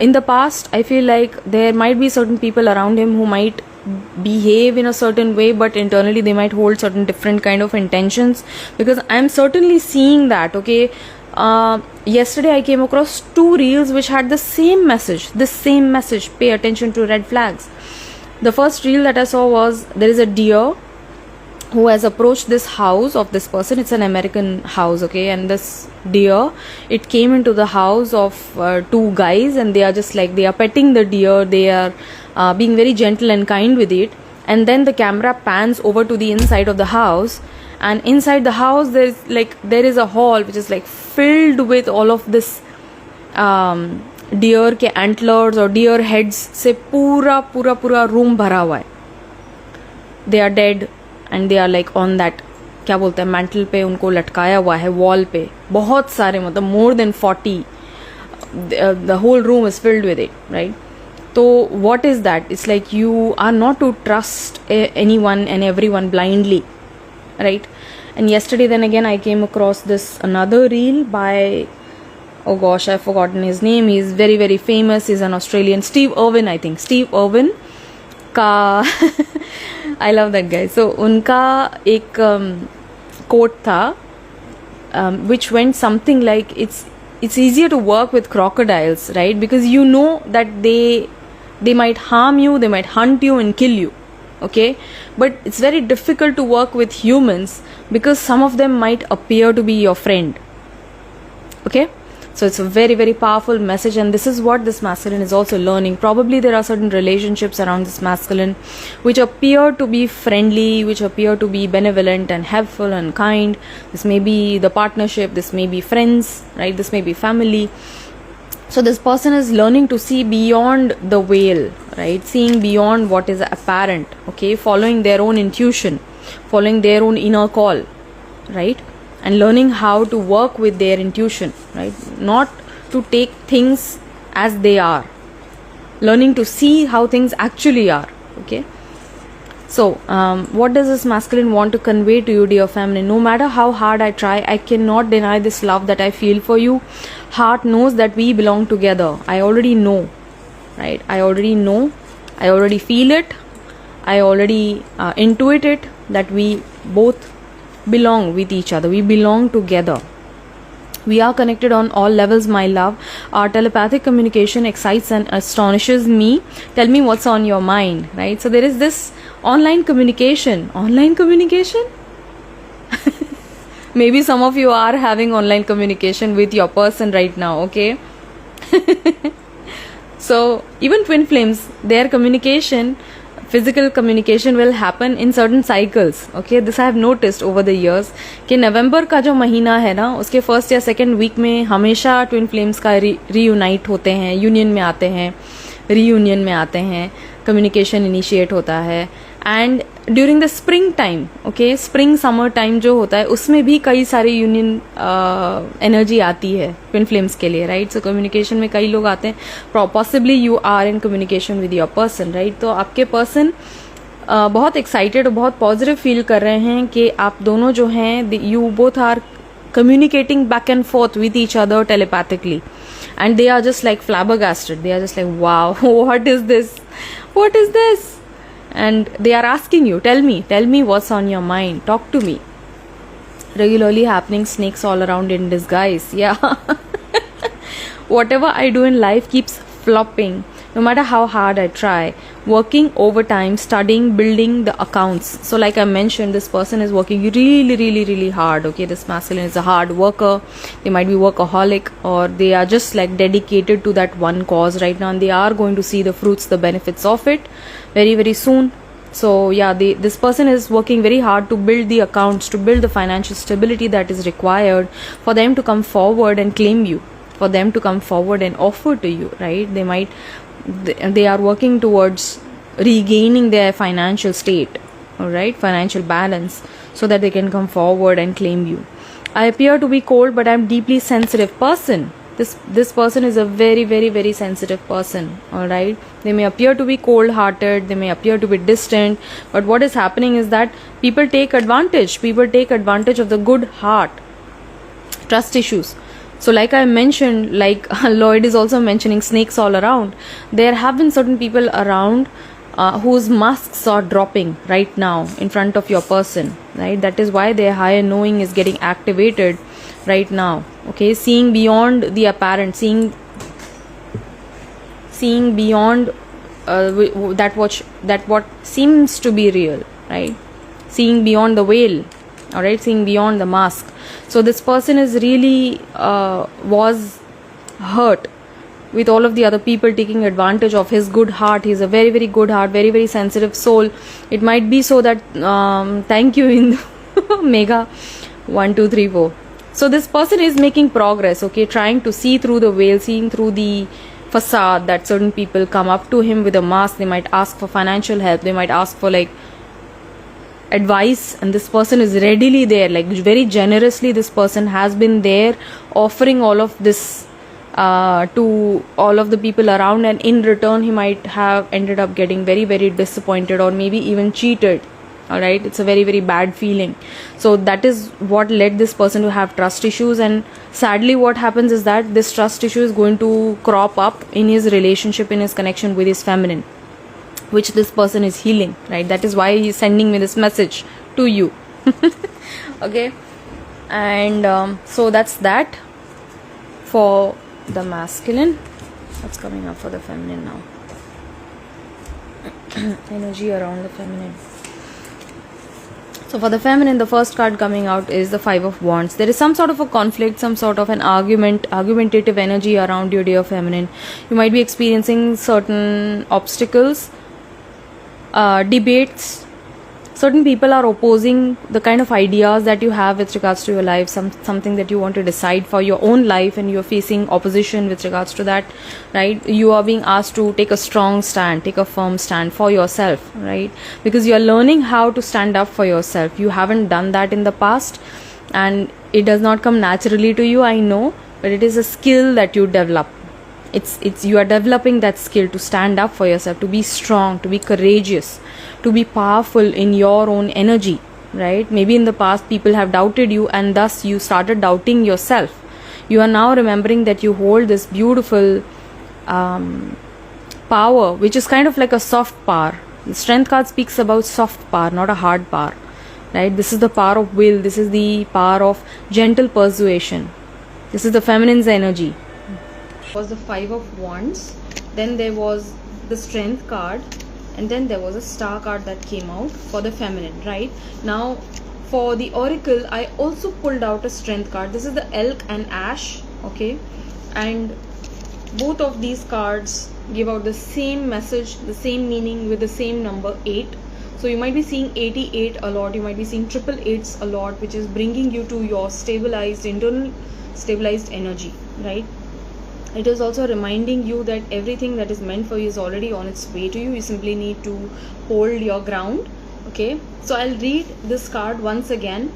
Speaker 1: In the past, I feel like there might be certain people around him who might behave in a certain way, but internally they might hold certain different kind of intentions, because I'm certainly seeing that. Okay, yesterday I came across 2 reels which had the same message, pay attention to red flags. The first reel that I saw was there is a deer who has approached this house of this person. It's an American house, okay, and this deer, it came into the house of 2 guys, and they are just like, they are petting the deer, they are being very gentle and kind with it. And then the camera pans over to the inside of the house, and inside the house there is a hall which is like filled with all of this deer के antlers और deer heads से पूरा पूरा पूरा room भरा हुआ है. They are dead and they are like on that, क्या बोलते हैं, मैंटल पे उनको लटकाया हुआ है, वॉल पे बहुत सारे, मतलब more than 40. The whole room is filled with it, right. तो what is that? It's like you are not to trust anyone and everyone blindly, right? And yesterday then again I came across this another reel by, oh gosh, I've forgotten his name. He's very very famous. He's an Australian, Steve Irwin, I think. Steve Irwin ka I love that guy. So unka ek quote tha, which went something like, it's easier to work with crocodiles, right? Because you know that they might harm you, they might hunt you and kill you, okay? But it's very difficult to work with humans because some of them might appear to be your friend, okay? So it's a very very powerful message, and this is what this masculine is also learning. Probably there are certain relationships around this masculine which appear to be friendly, which appear to be benevolent and helpful and kind. This may be the partnership, this may be friends, right? This may be family. So this person is learning to see beyond the veil, right? Seeing beyond what is apparent, okay? Following their own intuition, following their own inner call, right? And learning how to work with their intuition, right? Not to take things as they are. Learning to see how things actually are, okay? So, what does this masculine want to convey to you, dear family? No matter how hard I try, I cannot deny this love that I feel for you. Heart knows that we belong together. I already know, right? I already know. I already feel it. I already intuit it that we both belong with each other. We belong together. We are connected on all levels, my love. Our telepathic communication excites and astonishes me. Tell me what's on your mind, right? So there is this online communication. Online communication? Maybe some of you are having online communication with your person right now, okay? So even twin flames, their communication, physical communication will happen in certain cycles, okay? This I have noticed over the years कि नवंबर का जो महीना है ना, उसके first या second week में हमेशा ट्विन फ्लेम्स का रीयूनाइट होते हैं, यूनियन में आते हैं, रीयूनियन में आते हैं, कम्युनिकेशन इनिशिएट होता है. And during the spring time, okay, spring summer time जो होता है, उसमें भी कई सारी यूनियन एनर्जी आती है ट्विन फ्लेम्स के लिए, राइट? सो कम्युनिकेशन में कई लोग आते हैं. Possibly you are in communication with your person, right? तो आपके पर्सन बहुत एक्साइटेड और बहुत पॉजिटिव फील कर रहे हैं कि आप दोनों जो हैं, you both are communicating back and forth with each other telepathically, and they are just like flabbergasted. They are just like, wow, what is this, what is this? And they are asking you, tell me what's on your mind, talk to me. Regularly happening, snakes all around in disguise. Yeah. Whatever I do in life keeps flopping, no matter how hard I try. Working overtime, studying, building the accounts. So like I mentioned, this person is working really hard, okay? This masculine is a hard worker. They might be workaholic, or they are just like dedicated to that one cause right now, and they are going to see the fruits, the benefits of it very soon. So yeah, this person is working very hard to build the accounts, to build the financial stability that is required for them to come forward and claim you, for them to come forward and offer to you, right? They are working towards regaining their financial state, all right, financial balance, so that they can come forward and claim you. I appear to be cold, but I'm deeply sensitive person. This person is a very sensitive person, all right? They may appear to be cold hearted, they may appear to be distant, but what is happening is that people take advantage of the good heart. Trust issues. So like I mentioned, like Lloyd is also mentioning, snakes all around. There have been certain people around whose masks are dropping right now in front of your person, right? That is why their higher knowing is getting activated right now, okay? Seeing beyond the apparent, seeing beyond what seems to be real, right? Seeing beyond the veil, all right? Seeing beyond the mask. So this person is really was hurt with all of the other people taking advantage of his good heart. He's a very good heart, very sensitive soul. It might be so that thank you in mega 1 2 3 4. So this person is making progress, okay, trying to see through the veil, seeing through the facade that certain people come up to him with a mask. They might ask for financial help, they might ask for like advice, and this person is readily there, like very generously this person has been there offering all of this to all of the people around, and in return he might have ended up getting very, very disappointed or maybe even cheated. All right, it's a very, very bad feeling. So that is what led this person to have trust issues, and sadly what happens is that this trust issue is going to crop up in his relationship, in his connection with his feminine, which this person is healing, right? That is why he is sending me this message to you. Okay, and so that's that for the masculine. What's coming up for the feminine now? Energy around the feminine. So for the feminine, the first card coming out is the Five of Wands. There is some sort of a conflict, some sort of an argumentative energy around your dear feminine. You might be experiencing certain obstacles, debates. Certain people are opposing the kind of ideas that you have with regards to your life, something that you want to decide for your own life, and you're facing opposition with regards to that, right? You are being asked to take a strong stand, take a firm stand for yourself, right? Because you're learning how to stand up for yourself. You haven't done that in the past, and it does not come naturally to you, I know, but it is a skill that you develop. It's you are developing that skill to stand up for yourself, to be strong, to be courageous, to be powerful in your own energy, right? Maybe in the past people have doubted you, and thus you started doubting yourself. You are now remembering that you hold this beautiful power, which is kind of like a soft power. The Strength card speaks about soft power, not a hard power, right? This is the power of will. This is the power of gentle persuasion. This is the feminine's energy. Was the Five of Wands, then there was the Strength card, and then there was a Star card that came out for the feminine, right? Now for the oracle, I also pulled out a Strength card. This is the Elk and Ash, okay, and both of these cards give out the same message, the same meaning, with the same number 8. So you might be seeing 88 a lot, you might be seeing triple 8s a lot, which is bringing you to your stabilized, internal stabilized energy, right? It is also reminding you that everything that is meant for you is already on its way to you. You simply need to hold your ground. Okay, so I'll read this card once again.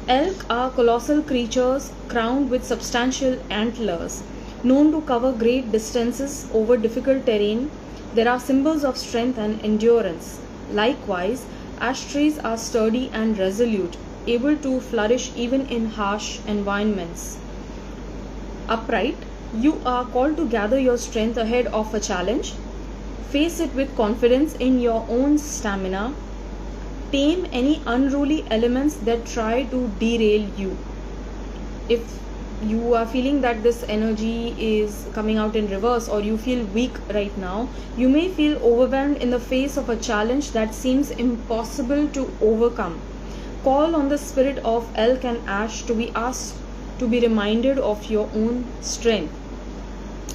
Speaker 1: Elk are colossal creatures crowned with substantial antlers, known to cover great distances over difficult terrain. There are symbols of strength and endurance. Likewise, ash trees are sturdy and resolute, able to flourish even in harsh environments. Upright, you are called to gather your strength ahead of a challenge. Face it with confidence in your own stamina. Tame any unruly elements that try to derail you. If you are feeling that this energy is coming out in reverse, or you feel weak right now, you may feel overwhelmed in the face of a challenge that seems impossible to overcome. Call on the spirit of Elk and Ash to be asked to be reminded of your own strength.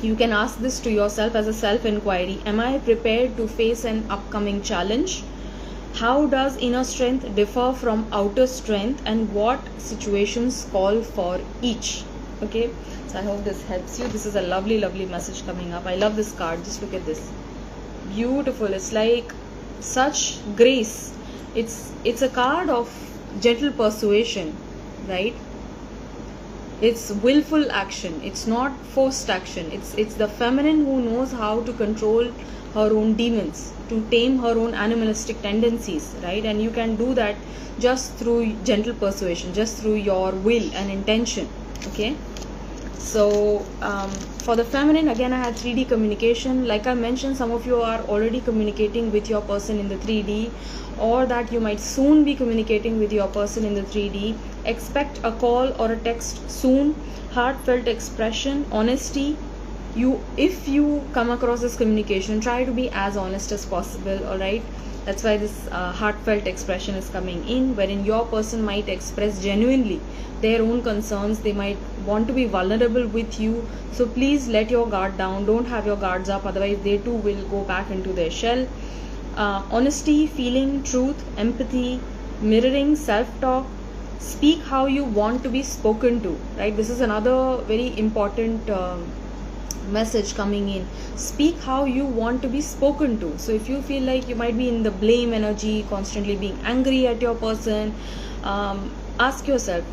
Speaker 1: You can ask this to yourself as a self-inquiry. Am I prepared to face an upcoming challenge? How does inner strength differ from outer strength, and what situations call for each? Okay, so I hope this helps you. This is a lovely, lovely message coming up. I love this card. Just look at this. Beautiful. It's like such grace. It's a card of gentle persuasion, right? It's willful action. It's not forced action. It's the feminine who knows how to control her own demons, to tame her own animalistic tendencies, right? And you can do that just through gentle persuasion, just through your will and intention. Okay, so for the feminine, again, I had 3D communication. Like I mentioned, some of you are already communicating with your person in the 3D, or that you might soon be communicating with your person in the 3D. Expect a call or a text soon. Heartfelt expression, honesty. If you come across this communication, try to be as honest as possible. All right, that's why this heartfelt expression is coming in, wherein your person might express genuinely their own concerns. They might want to be vulnerable with you, so please let your guard down. Don't have your guards up, otherwise they too will go back into their shell. Honesty, feeling, truth, empathy, mirroring, self-talk. Speak how you want to be spoken to, right? This is another very important message coming in. Speak how you want to be spoken to. So if you feel like you might be in the blame energy, constantly being angry at your person, ask yourself,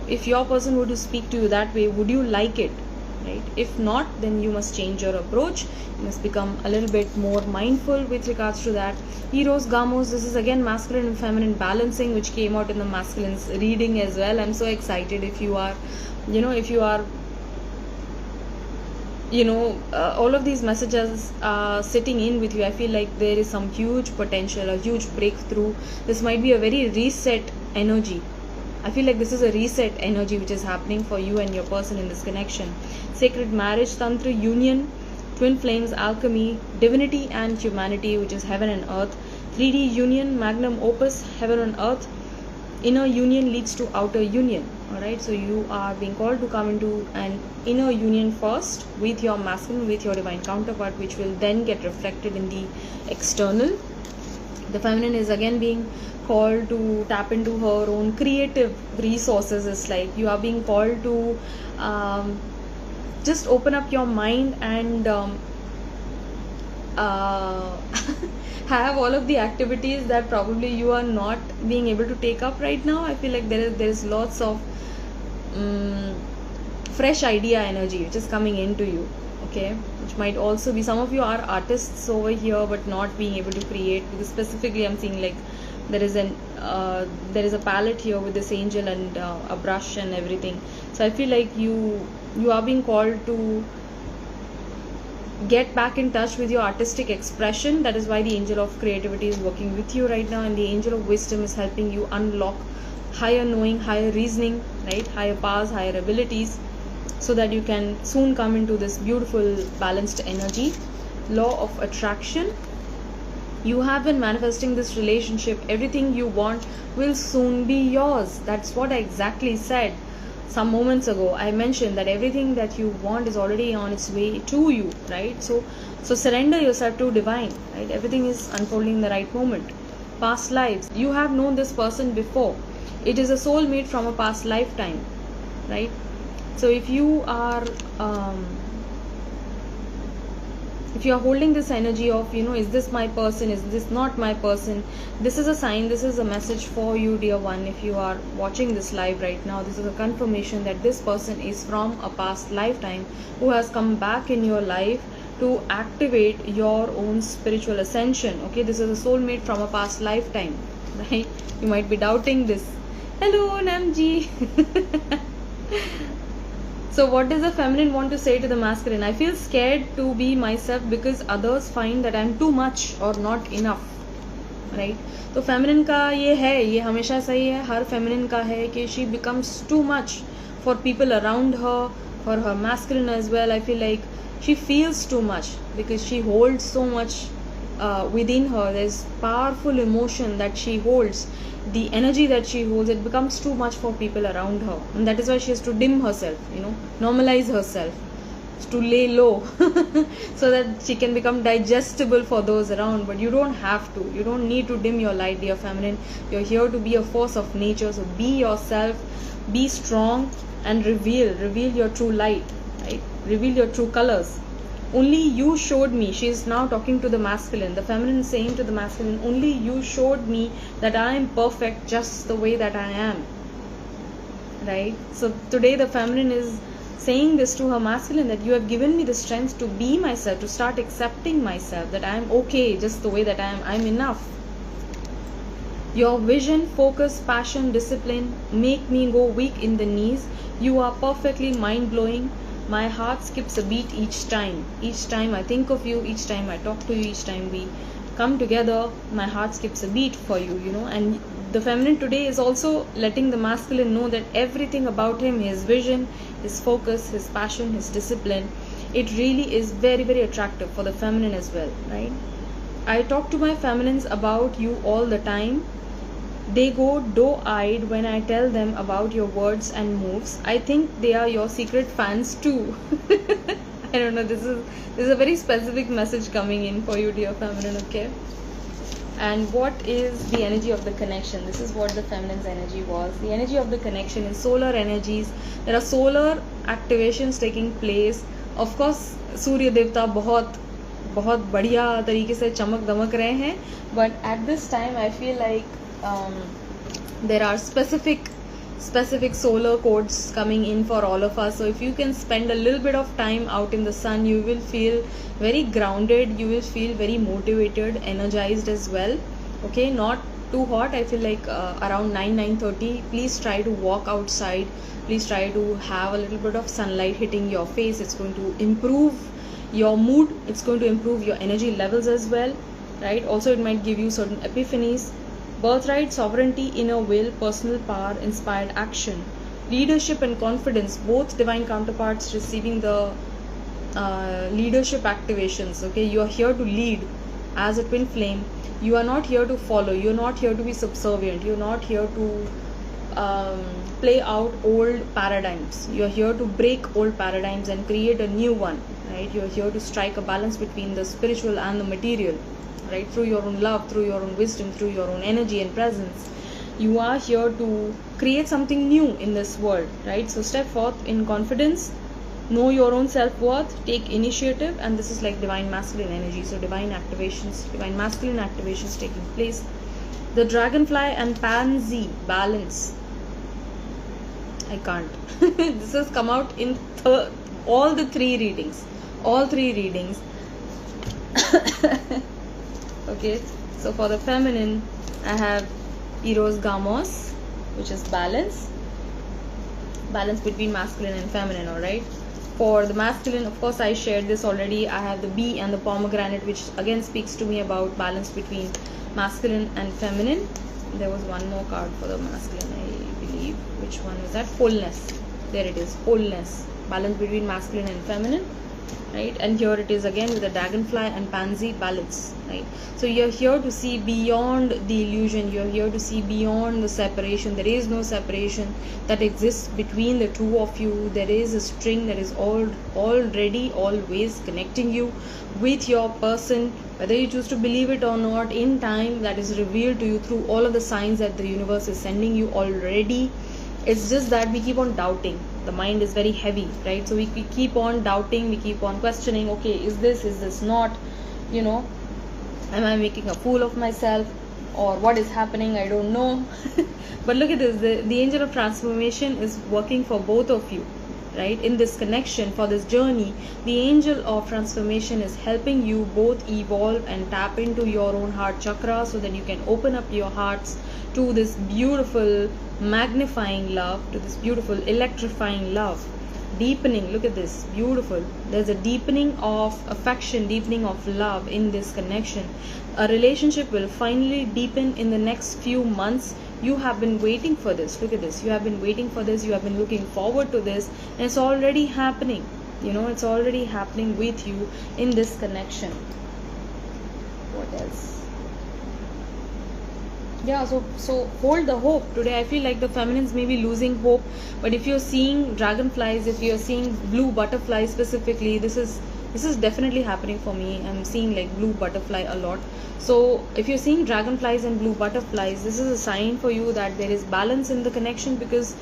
Speaker 1: if your person were to speak to you that way, would you like it? Right? If not, then you must change your approach. You must become a little bit more mindful with regards to that. Eros, Gamos, this is again masculine and feminine balancing, which came out in the masculine's reading as well. I'm so excited. If you are all of these messages are sitting in with you, I feel like there is some huge potential, a huge breakthrough. This might be a very reset energy. I feel like this is a reset energy which is happening for you and your person in this connection. Sacred marriage, tantra, union, twin flames, alchemy, divinity and humanity, which is heaven and earth. 3D union, magnum opus, heaven and earth. Inner union leads to outer union. Alright, so you are being called to come into an inner union first with your masculine, with your divine counterpart, which will then get reflected in the external. The feminine is again being called to tap into her own creative resources. It's like you are being called to just open up your mind and have all of the activities that probably you are not being able to take up right now. I feel like there is lots of fresh idea energy which is coming into you, okay, which might also be, some of you are artists over here but not being able to create, because specifically I'm seeing like there is a palette here with this angel and a brush and everything. So I feel like you are being called to get back in touch with your artistic expression. That is why the angel of creativity is working with you right now, and the angel of wisdom is helping you unlock higher knowing, higher reasoning, right, higher powers, higher abilities, so that you can soon come into this beautiful balanced energy. Law of attraction, you have been manifesting this relationship. Everything you want will soon be yours. That's what I exactly said some moments ago. I mentioned that everything that you want is already on its way to you, right? So surrender yourself to divine, right? Everything is unfolding in the right moment. Past lives, you have known this person before. It is a soulmate from a past lifetime, right? So if you are holding this energy of, is this my person, is this not my person, this is a sign, this is a message for you, dear one. If you are watching this live right now, this is a confirmation that this person is from a past lifetime who has come back in your life to activate your own spiritual ascension. Okay, this is a soulmate from a past lifetime, right? You might be doubting this. Hello Namji. So what does the feminine want to say to the masculine? I feel scared to be myself because others find that I am too much or not enough, right? तो feminine का ये है, ये हमेशा सही है, हर feminine का है कि she becomes too much for people around her, for her masculine as well. I feel like she feels too much because she holds so much within her. There's powerful emotion that she holds. The energy that she holds, it becomes too much for people around her, and that is why she has to dim herself, normalize herself, to lay low so that she can become digestible for those around. But you don't have to, you don't need to dim your light, dear feminine. You're here to be a force of nature. So be yourself, be strong, and reveal your true light, right? Reveal your true colors. Only you showed me. She is now talking to the masculine. The feminine is saying to the masculine, only you showed me that I am perfect just the way that I am, right? So today the feminine is saying this to her masculine, that you have given me the strength to be myself, to start accepting myself, that I am okay just the way that I am. I am enough. Your vision, focus, passion, discipline make me go weak in the knees. You are perfectly mind-blowing. My heart skips a beat each time. Each time I think of you, each time I talk to you, each time we come together, my heart skips a beat for you, And the feminine today is also letting the masculine know that everything about him, his vision, his focus, his passion, his discipline, it really is very, very attractive for the feminine as well, right? I talk to my feminines about you all the time. They go doe-eyed when I tell them about your words and moves. I think they are your secret fans too. I don't know, this is a very specific message coming in for you, dear feminine, okay? And what is the energy of the connection? This is what the feminine's energy was. The energy of the connection is solar energies. There are solar activations taking place. Of course सूर्य देवता बहुत बहुत बढ़िया तरीके से चमक दमक रहे हैं, but at this time I feel like there are specific solar codes coming in for all of us. So if you can spend a little bit of time out in the sun, you will feel very grounded, you will feel very motivated, energized as well. Okay, not too hot. I feel like around 9:30 please try to walk outside, please try to have a little bit of sunlight hitting your face. It's going to improve your mood, it's going to improve your energy levels as well, right? Also it might give you certain epiphanies. Birthright, sovereignty, inner will, personal power, inspired action, leadership and confidence, both divine counterparts receiving the leadership activations. Okay, you are here to lead as a twin flame. You are not here to follow, you're not here to be subservient, you're not here to play out old paradigms. You're here to break old paradigms and create a new one, right? You're here to strike a balance between the spiritual and the material, right? Through your own love, through your own wisdom, through your own energy and presence. You are here to create something new in this world, right? So step forth in confidence, know your own self-worth, take initiative, and this is like divine masculine energy. So divine activations, divine masculine activations taking place. The dragonfly and pansy balance. I can't. This has come out in all the three readings. All three readings. Okay, so for the feminine, I have Eros Gamos, which is balance between masculine and feminine. All right. For the masculine, of course, I shared this already. I have the bee and the pomegranate, which again speaks to me about balance between masculine and feminine. There was one more card for the masculine, I believe. Which one was that? Wholeness. There it is. Wholeness. Balance between masculine and feminine. Right, and here it is again with the dragonfly and pansy, balance, right? So you're here to see beyond the illusion, you're here to see beyond the separation. There is no separation that exists between the two of you. There is a string that is already always connecting you with your person, whether you choose to believe it or not. In time, that is revealed to you through all of the signs that the universe is sending you already. It's just that we keep on doubting. The mind is very heavy, right? So we keep on doubting, we keep on questioning. Okay, is this not, you know, am I making a fool of myself, or what is happening? I don't know. But look at this, the angel of transformation is working for both of you, right? In this connection, for this journey, the angel of transformation is helping you both evolve and tap into your own heart chakra, so that you can open up your hearts to this beautiful magnifying love, to this beautiful electrifying love, deepening. Look at this, beautiful. There's a deepening of affection, deepening of love in this connection. A relationship will finally deepen in the next few months. You have been waiting for this. Look at this, you have been waiting for this, you have been looking forward to this, and it's already happening. You know, it's already happening with you in this connection. What else? Yeah, so hold the hope. Today I feel like the feminines may be losing hope, but if you're seeing dragonflies, if you're seeing blue butterflies specifically, this is definitely happening for me. I'm seeing like blue butterfly a lot. So if you're seeing dragonflies and blue butterflies, this is a sign for you that there is balance in the connection, because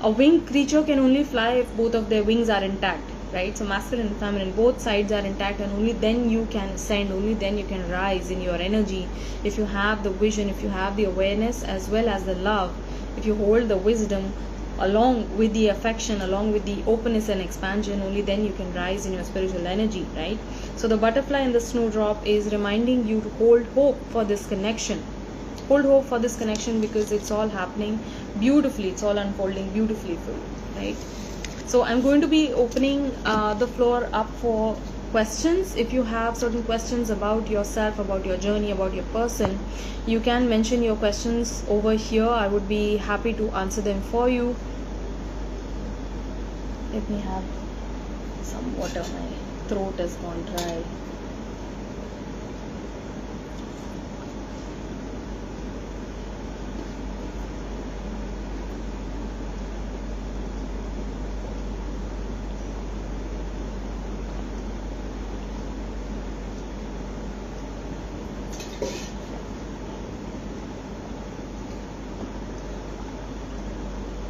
Speaker 1: a winged creature can only fly if both of their wings are intact, right? So masculine and feminine, both sides are intact, and only then you can ascend, only then you can rise in your energy. If you have the vision, if you have the awareness as well as the love, if you hold the wisdom along with the affection, along with the openness and expansion, only then you can rise in your spiritual energy, right? So the butterfly and the snowdrop is reminding you to hold hope for this connection. Hold hope for this connection, because it's all happening beautifully, it's all unfolding beautifully for you, right? So I'm going to be opening the floor up for questions. If you have certain questions about yourself, about your journey, about your person, you can mention your questions over here. I would be happy to answer them for you. Let me have some water. My throat has gone dry.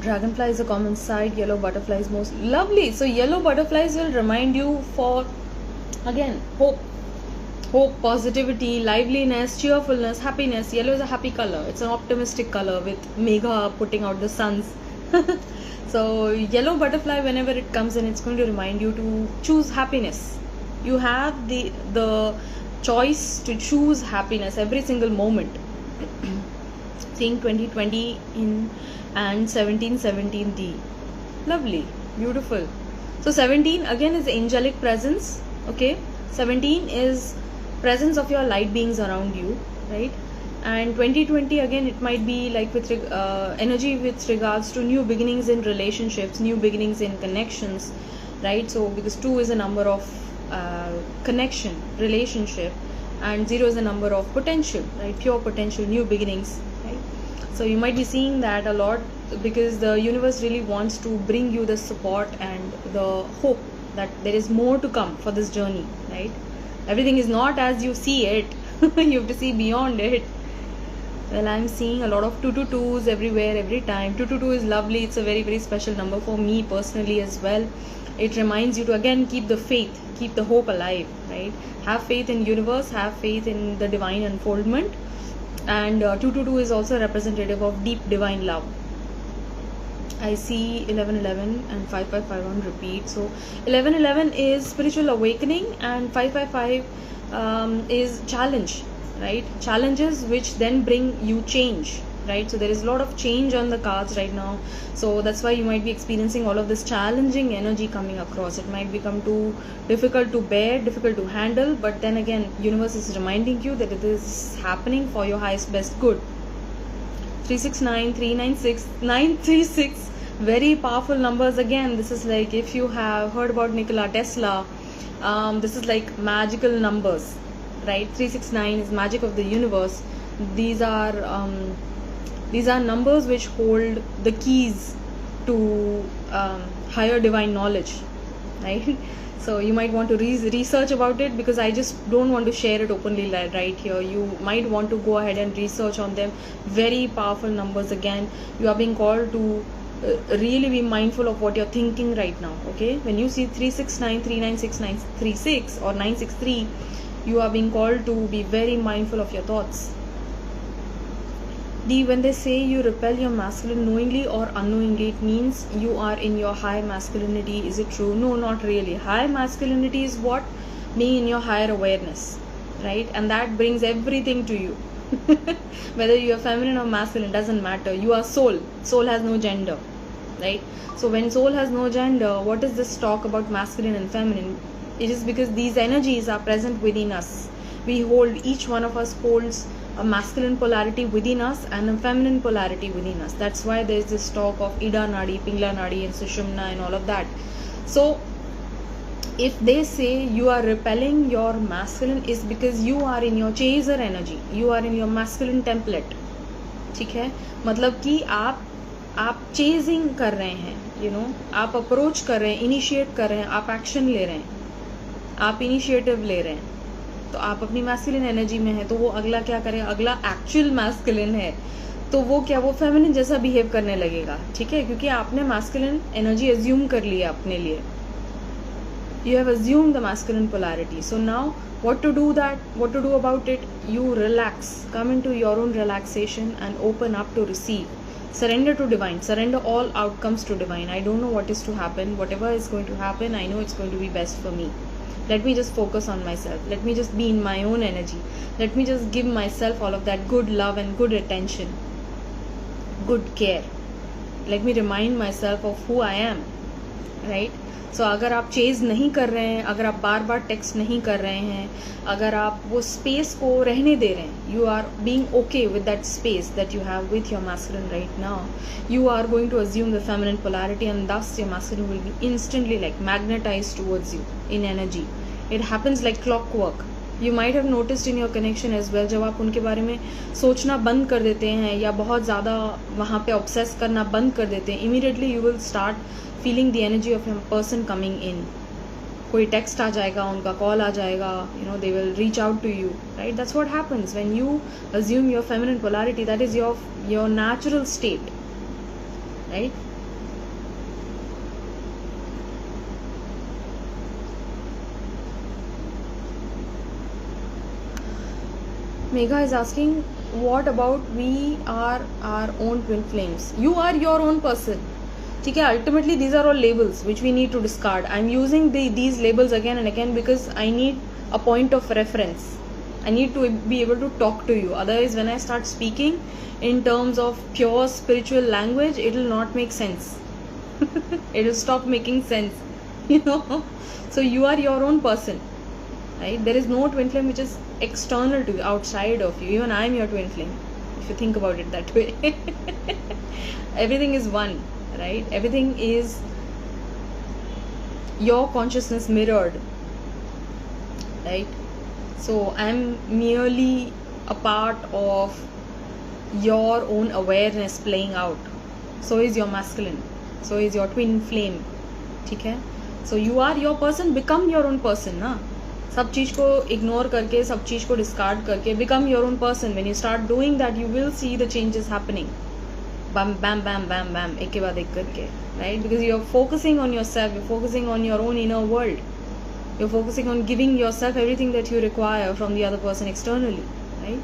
Speaker 1: Dragonfly is a common sight. Yellow butterfly is most lovely. So yellow butterflies will remind you for, again, hope, positivity, liveliness, cheerfulness, happiness. Yellow is a happy color. It's an optimistic color with Megha putting out the suns. So yellow butterfly, whenever it comes in, it's going to remind you to choose happiness. You have the choice to choose happiness every single moment. Seeing 2020 in and 1717D. Lovely, beautiful. So 17 again is angelic presence. Okay, 17 is presence of your light beings around you, right? And 2020 again, it might be like with energy with regards to new beginnings in relationships, new beginnings in connections, right? So because 2 is a number of connection, relationship, and 0 is a number of potential, right? Pure potential, new beginnings, right? So you might be seeing that a lot because the universe really wants to bring you the support and the hope that there is more to come for this journey, right? Everything is not as you see it. You have to see beyond it. Well, I'm seeing a lot of 222s everywhere, every time. 222 is lovely. It's a very, very special number for me personally as well. It reminds you to again keep the faith, keep the hope alive, right? Have faith in universe, have faith in the divine unfoldment. And 222 is also representative of deep divine love. I see 1111 and 5551 on repeat. So 1111 is spiritual awakening and 555 is challenge, right? Challenges which then bring you change, right? So there is a lot of change on the cards right now. So that's why you might be experiencing all of this challenging energy coming across. It might become too difficult to bear, difficult to handle, but then again, universe is reminding you that it is happening for your highest best good. 369, 396, 936, very powerful numbers again. This is like, if you have heard about Nikola Tesla, this is like magical numbers, right? 369 is magic of the universe. These are numbers which hold the keys to higher divine knowledge, right? So you might want to research about it, because I just don't want to share it openly right here. You might want to go ahead and research on them. Very powerful numbers again. You are being called to really be mindful of what you're thinking right now, okay? When you see 369, 396, 936 or 963, you are being called to be very mindful of your thoughts. D, when they say you repel your masculine knowingly or unknowingly, it means you are in your high masculinity. Is it true? No, not really. High masculinity is what? Being in your higher awareness, right? And that brings everything to you. Whether you are feminine or masculine, doesn't matter. You are soul. Soul has no gender, right? So when soul has no gender, what is this talk about masculine and feminine? It is because these energies are present within us. We hold, each one of us holds a masculine polarity within us and a feminine polarity within us. That's why there is this talk of Ida Nadi, Pingla Nadi and Sushumna and all of that. So if they say you are repelling your masculine, is because you are in your chaser energy, you are in your masculine template. ठीक है, मतलब कि आप chasing कर रहे हैं, you know, आप approach कर रहे हैं, इनिशिएट कर रहे हैं, आप एक्शन ले रहे हैं, आप इनिशिएटिव ले रहे हैं, तो आप अपनी मैस्कुलिन एनर्जी में है, तो वो अगला क्या करे, अगला एक्चुअल मैस्कुलिन है, तो वो क्या, वो फेमिनिन जैसा बिहेव करने लगेगा, ठीक है, क्योंकि आपने मैस्कुलिन एनर्जी अज्यूम कर लिया अपने लिए. You have assumed the masculine polarity. So now what to do about it? You relax, come into your own relaxation and open up to receive. Surrender to divine, surrender all outcomes to divine. I don't know what is to happen. Whatever is going to happen, I know it's going to be best for me. Let me just focus on myself. Let me just be in my own energy. Let me just give myself all of that good love and good attention, good care. Let me remind myself of who I am, right? So अगर आप chase नहीं कर रहे हैं, अगर आप बार बार text नहीं कर रहे हैं, अगर आप वो स्पेस को रहने दे रहे हैं, you are being okay with that space that you have with your masculine right now, you are going to assume the feminine polarity and thus your masculine will be instantly like magnetized towards you in energy. It happens like clockwork. You might have noticed in your connection as well, जब आप उनके बारे में सोचना बंद कर देते हैं या बहुत ज़्यादा वहाँ पे ऑब्सेस करना बंद कर देते हैं, immediately you will start feeling the energy of a person coming in. कोई text आ जाएगा, उनका call आ जाएगा, you know, they will reach out to you, right? That's what happens when you assume your feminine polarity. That is your natural state, right? Megha is asking, what about we are our own twin flames? You are your own person. Okay, ultimately these are all labels which we need to discard. I'm using these labels again and again because I need a point of reference. I need to be able to talk to you. Otherwise, when I start speaking in terms of pure spiritual language, it will not make sense. It will stop making sense. So you are your own person. Right? There is no twin flame which is external to you, outside of you. Even I am your twin flame, if you think about it that way. Everything is one, right? Everything is your consciousness mirrored, right? So I am merely a part of your own awareness playing out. So is your masculine, so is your twin flame. Okay? So you are your person, become your own person, na? सब चीज को ignore करके, सब चीज को discard करके, become your own person. When you start doing that, you will see the changes happening. Bam bam bam bam bam, एक के बाद एक करके, right? Because you are focusing on yourself, you focusing on your own inner world, you are focusing on giving yourself everything that you require from the other person externally, right?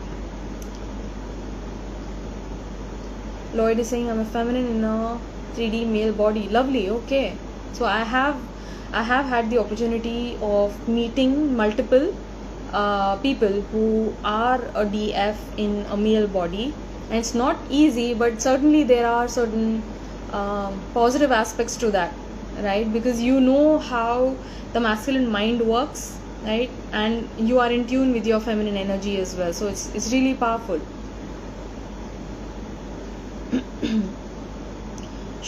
Speaker 1: Lloyd is saying, I'm a feminine in a 3D male body. Lovely, okay. So I have had the opportunity of meeting multiple people who are a DF in a male body, and it's not easy, but certainly there are certain positive aspects to that, right? Because you know how the masculine mind works, right? And you are in tune with your feminine energy as well, so it's really powerful.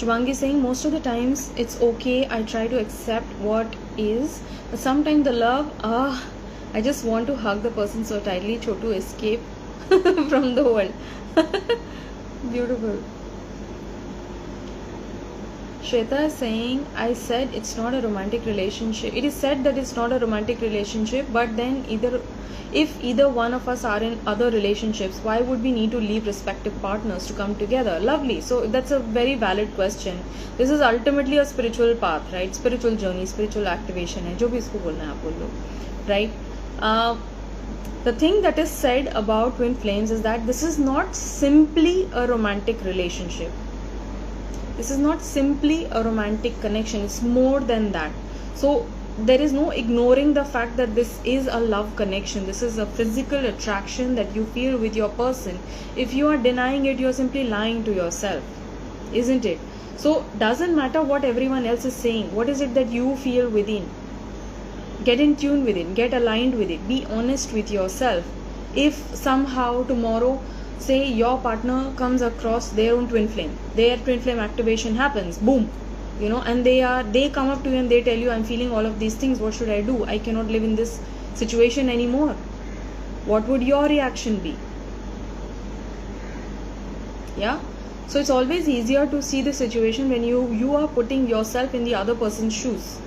Speaker 1: Shubhangi saying, most of the times it's okay, I try to accept what is, but sometimes the love, I just want to hug the person so tightly, to escape from the world. Beautiful. Shweta is saying, I said it's not a romantic relationship. It is said that it's not a romantic relationship, but then if either one of us are in other relationships, why would we need to leave respective partners to come together? Lovely. So that's a very valid question. This is ultimately a spiritual path, right? Spiritual journey, spiritual activation है, जो भी इसको बोलना है आप बोल लो, right? The thing that is said about twin flames is that this is not simply a romantic relationship. This is not simply a romantic connection. It's more than that. So there is no ignoring the fact that this is a love connection. This is a physical attraction that you feel with your person. If you are denying it, you are simply lying to yourself, isn't it? So doesn't matter what everyone else is saying. What is it that you feel within? Get in tune with it, get aligned with it, be honest with yourself. If somehow tomorrow, say your partner comes across their own twin flame, their twin flame activation happens, boom, and they come up to you and they tell you, I'm feeling all of these things, what should I do? I cannot live in this situation anymore. What would your reaction be? Yeah? So it's always easier to see the situation when you are putting yourself in the other person's shoes.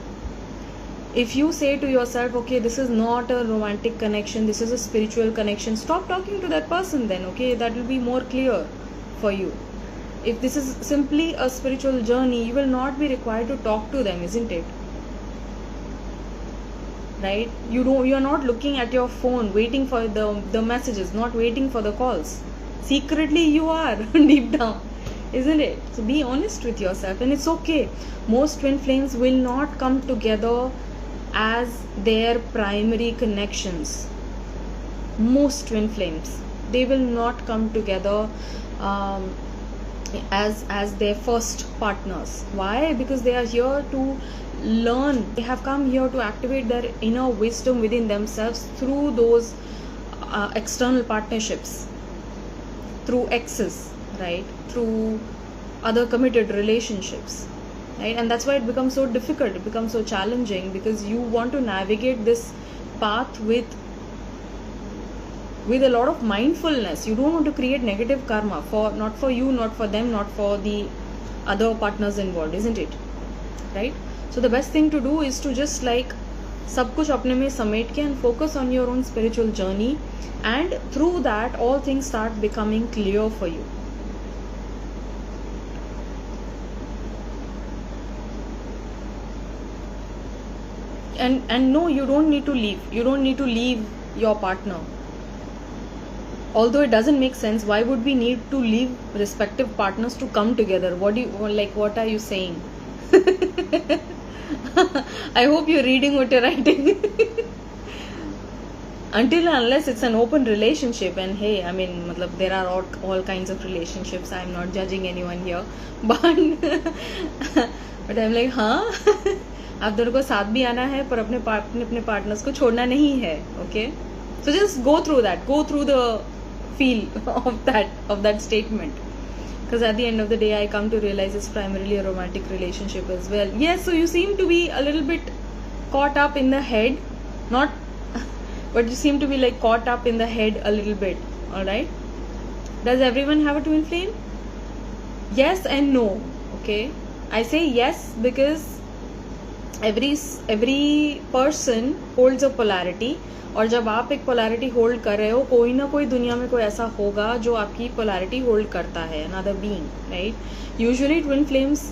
Speaker 1: If you say to yourself, okay, this is not a romantic connection, this is a spiritual connection, stop talking to that person then, okay? That will be more clear for you. If this is simply a spiritual journey, you will not be required to talk to them, isn't it? Right? You are not looking at your phone, waiting for the messages, not waiting for the calls. Secretly you are, deep down, isn't it? So be honest with yourself, and it's okay. Most twin flames will not come together as their primary connections. Most twin flames, they will not come together as their first partners. Why? Because they are here to learn. They have come here to activate their inner wisdom within themselves through those external partnerships, through exes, right? Through other committed relationships, right? And that's why it becomes so difficult, it becomes so challenging, because you want to navigate this path with a lot of mindfulness. You don't want to create negative karma, not for you, not for them, not for the other partners involved, isn't it? Right? So the best thing to do is to just सब कुछ अपने में समेट के and focus on your own spiritual journey, and through that all things start becoming clear for you. And no, you don't need to leave. You don't need to leave your partner. although it doesn't make sense, why would we need to leave respective partners to come together? What are you saying? I hope you're reading what you're writing. Until and unless it's an open relationship, and hey, I mean, there are all kinds of relationships. I'm not judging anyone here, but I'm like, हाँ, आप दोनों को साथ भी आना है, पर अपने पार्टनर्स को छोड़ना नहीं है. Okay, so just go through the feel of that statement, because at the end of the day I come to realize it's primarily a romantic relationship as well. Yes, so you seem to be a little bit caught up in the head, but you seem to be like caught up in the head a little bit. All right, does everyone have a twin flame? Yes and no. Okay, I say yes because every person holds a polarity, और जब आप एक polarity hold कर रहे हो, कोई ना कोई दुनिया में कोई ऐसा होगा जो आपकी पोलैरिटी होल्ड करता है, another being, right? Usually twin flames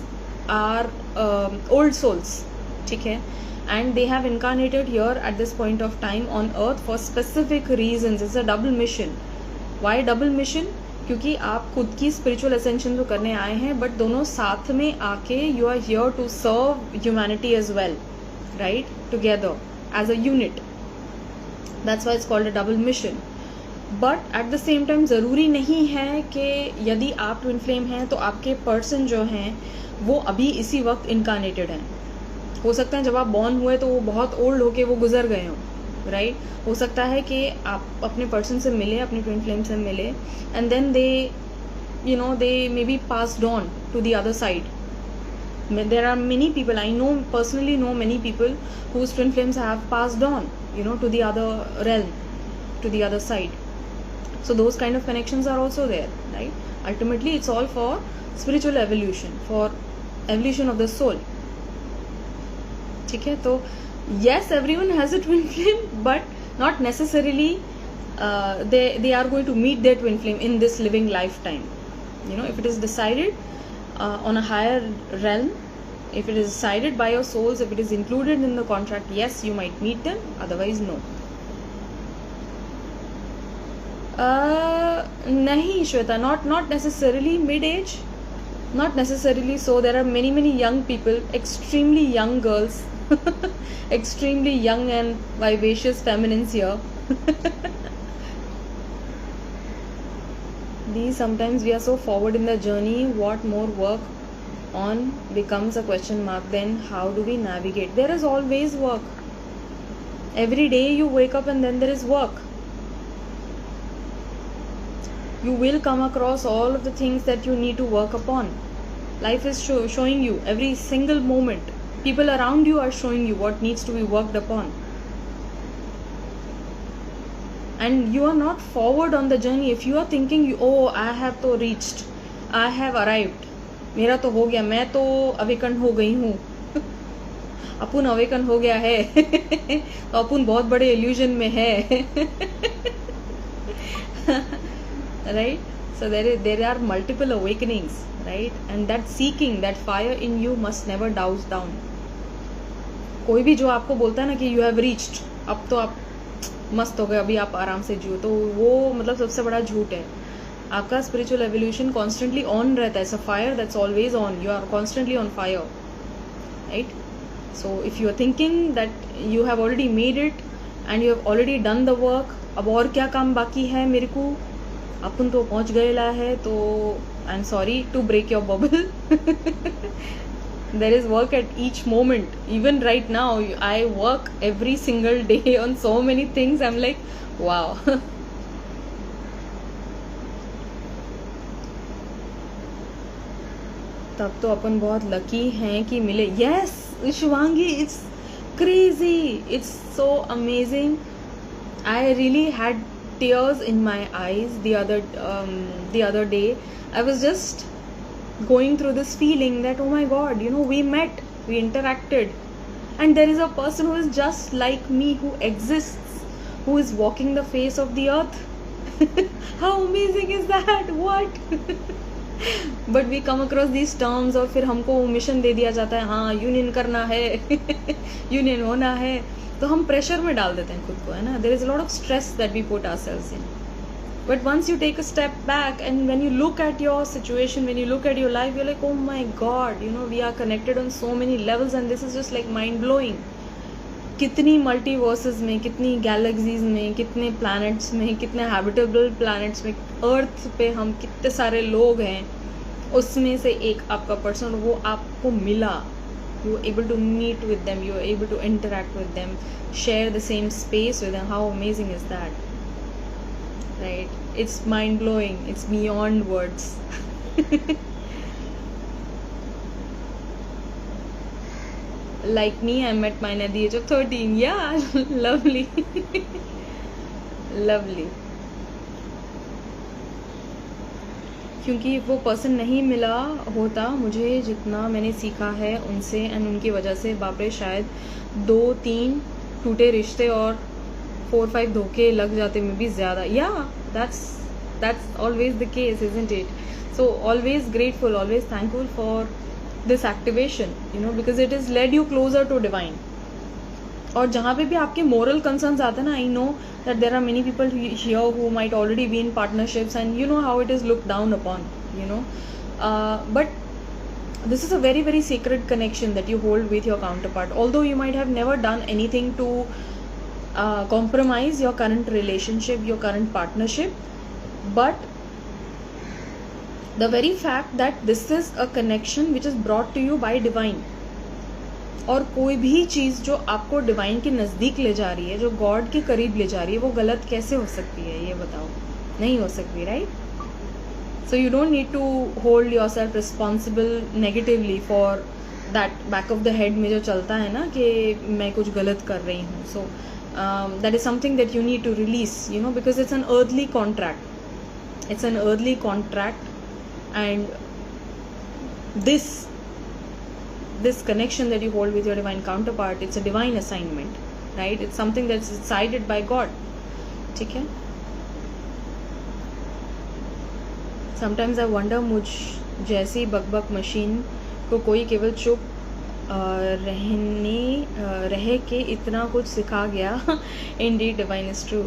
Speaker 1: are old souls, ठीक है, and they have incarnated here at this point of time on earth for specific reasons. It's a double mission. Why double mission? क्योंकि आप खुद की spiritual ascension तो करने आए हैं, बट दोनों साथ में आके you are here to serve humanity as well, right, together as a unit. That's why it's called a double mission. But at the same time ज़रूरी नहीं है कि यदि आप ट्विन फ्लेम हैं तो आपके पर्सन जो हैं वो अभी इसी वक्त इनकारनेटेड हैं. हो सकता है जब आप बॉर्न हुए तो वो बहुत ओल्ड होके वो गुजर गए हों, राइट? हो सकता है कि आप अपने पर्सन से मिले, अपने ट्विन फ्लेम से मिले, and then they may be passed on to the other side. There are many people, I personally know many people whose twin flames have passed on, to the other realm, to the other side. So those kind of connections are also there, right? Ultimately, it's all for spiritual evolution, for evolution of the soul. ठीक है, तो yes, everyone has a twin flame, but not necessarily they are going to meet their twin flame in this living lifetime. If it is decided on a higher realm, if it is decided by your souls, if it is included in the contract, yes, you might meet them, otherwise no. Nahi Shweta, not necessarily mid-age, not necessarily so. There are many young people, extremely young girls, extremely young and vivacious feminines here. Sometimes we are so forward in the journey, what more work on becomes a question mark. Then how do we navigate? There is always work. Every day you wake up and then there is work. You will come across all of the things that you need to work upon. Life is showing you every single moment. People around you are showing you what needs to be worked upon. And you are not forward on the journey. If you are thinking, I have to reached, I have arrived, मेरा तो हो गया, मैं तो awaken हो गई हूँ, अपुन अवेकन हो गया है, तो अपुन बहुत बड़े इल्यूजन में है. Right? So there are multiple awakenings, right? And that seeking, that fire in you must never douse down. कोई भी जो आपको बोलता है ना कि you have reached, अब तो आप मस्त हो गए, अभी आप आराम से जियो, तो वो सबसे बड़ा झूठ है. आपका स्पिरिचुअल एवोल्यूशन कॉन्स्टेंटली ऑन रहता है. It's a fire that's always on. You are constantly on fire, right? So if you are thinking that you have already made it and you have already done the work, अब और क्या काम बाकी है मेरे को, अपन तो पहुंच गएला है, तो I am sorry to break your bubble. There is work at each moment. Even right now, I work every single day on so many things. I'm like, wow. तब तो अपन बहुत लकी हैं कि मिले. Yes, Shivangi, it's crazy. It's so amazing. I really had tears in my eyes the other day. I was just going through this feeling that, oh my god, we met, we interacted, and there is a person who is just like me, who exists, who is walking the face of the earth. How amazing is that? What? But we come across these terms और फिर हमको mission दे दिया जाता है, हाँ union करना है, union होना है, तो हम प्रेशर में डाल देते हैं खुद को, है ना. There is a lot of stress that we put ourselves in. But once you take a step back and when you look at your situation, when you look at your life, you're like, oh my god, we are connected on so many levels and this is just like mind blowing. कितनी multiverses में, कितनी galaxies में, कितने planets में, कितने habitable planets में, अर्थ पे हम कितने सारे लोग हैं, उसमें से एक आपका पर्सन वो आपको मिला. You are able to meet with them, you are able to interact with them, share the same space with them. How amazing is that? Right? It's mind blowing. It's beyond words. Like me, I met mine at the age of 13. Yeah, lovely. Lovely. क्योंकि वो person नहीं मिला होता मुझे, जितना मैंने सीखा है उनसे एंड उनकी वजह से, बाप रे, शायद 2-3 टूटे रिश्ते और 4-5 धोखे लग जाते में भी ज़्यादा. या that's always the case, isn't it? So always grateful, always thankful for this activation, because it has led you closer to divine. और जहाँ पे भी आपके moral concerns आते हैं ना, I know that there are many people here who might already be in partnerships and you know how it is looked down upon, but this is a very very sacred connection that you hold with your counterpart. Although you might have never done anything to compromise your current relationship, your current partnership, but the very fact that this is a connection which is brought to you by divine. और कोई भी चीज़ जो आपको divine के नज़दीक ले जा रही है, जो गॉड के करीब ले जा रही है, वो गलत कैसे हो सकती है, ये बताओ. नहीं हो सकती, right? So you don't need to hold yourself responsible negatively for that back of the head में जो चलता है ना कि मैं कुछ गलत कर रही हूँ. So that is something that you need to release, because it's an earthly contract. It's an earthly contract and this connection that you hold with your divine counterpart, it's a divine assignment, right? It's something that's decided by God. ठीक है? Sometimes I wonder, मुझ जैसी बकबक machine को कोई केवल चुप रह के इतना कुछ सिखा गया. Indeed, divine is true.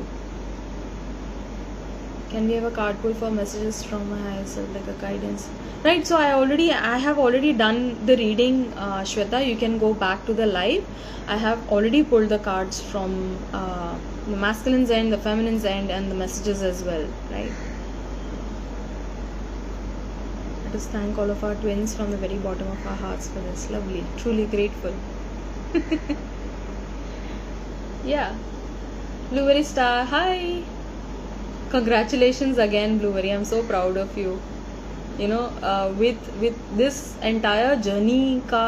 Speaker 1: Can we have a card pull for messages from my higher self, like a guidance? Right, so I have already done the reading, Shweta. You can go back to the live. I have already pulled the cards from the masculine's end, the feminine's end, and the messages as well, right? Let us thank all of our twins from the very bottom of our hearts for this. Lovely, truly grateful. Yeah, Blueberry Star, hi. Congratulations again, Blueberry. I'm so proud of you. With this entire journey ka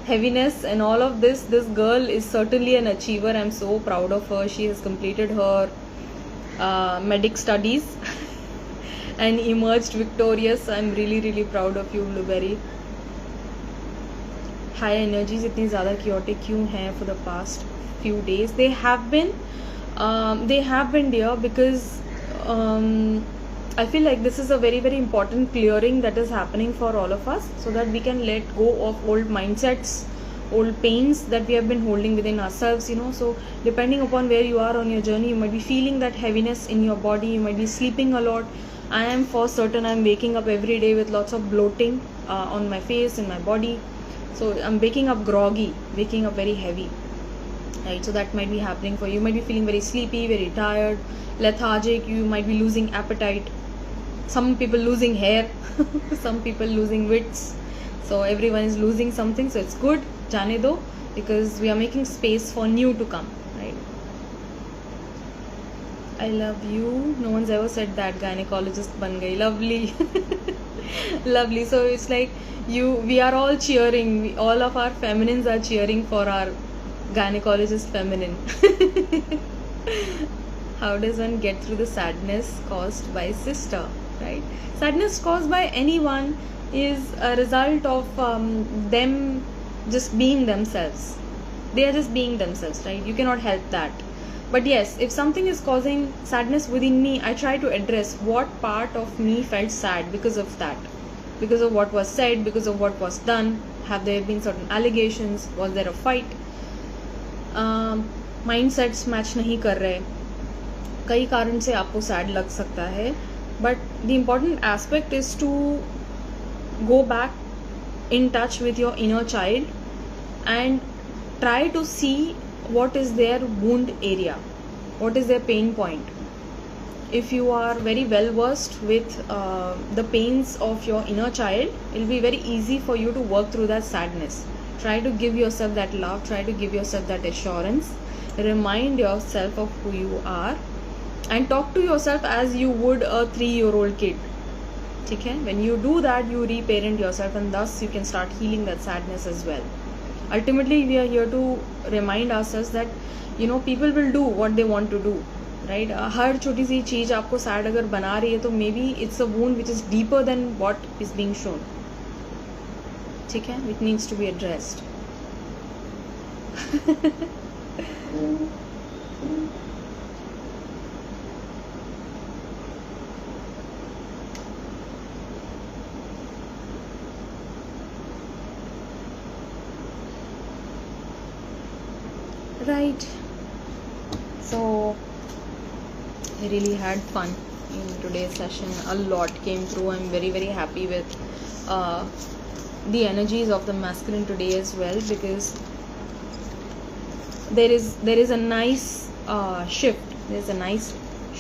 Speaker 1: heaviness and all of this girl is certainly an achiever. I'm so proud of her. She has completed her medic studies and emerged victorious. I'm really really proud of you, Blueberry. High energies इतनी ज़्यादा chaotic क्यों हैं for the past few days? They have been dear, because I feel like this is a very very important clearing that is happening for all of us, so that we can let go of old mindsets, old pains that we have been holding within ourselves. So depending upon where you are on your journey, you might be feeling that heaviness in your body, you might be sleeping a lot. I am for certain, I'm waking up every day with lots of bloating on my face, in my body. So I'm waking up groggy, waking up very heavy. Right, so that might be happening for you. You might be feeling very sleepy, very tired, lethargic. You might be losing appetite. Some people losing hair, some people losing wits. So everyone is losing something. So it's good, jane do, because we are making space for new to come. Right? I love you. No one's ever said that. Gynecologist ban gayi. Lovely, lovely. So it's like we are all cheering. All of our feminines are cheering for our gynecologist feminine. How does one get through the sadness caused by sister? Right? Sadness caused by anyone is a result of them just being themselves. They are just being themselves, right? You cannot help that. But yes, if something is causing sadness within me, I try to address what part of me felt sad because of that, because of what was said, because of what was done. Have there been certain allegations? Was there a fight? Mindsets match nahi kar rahe. कई कारण से आपको sad लग सकता है, but the important aspect is to go back in touch with your inner child and try to see what is their wound area, what is their pain point. If you are very well versed with the pains of your inner child, it will be very easy for you to work through that sadness. Try to give yourself that love, try to give yourself that assurance, remind yourself of who you are, and talk to yourself as you would a 3-year-old kid. ठीक है, when you do that, you reparent yourself and thus you can start healing that sadness as well. Ultimately, we are here to remind ourselves that people will do what they want to do, right? हर छोटी सी चीज़ आपको sad अगर बना रही है तो maybe it's a wound which is deeper than what is being shown. ठीक है, it needs to be addressed. Right, so I really had fun in today's session. A lot came through. I'm very happy with the energies of the masculine today as well, because there is a nice shift. There's a nice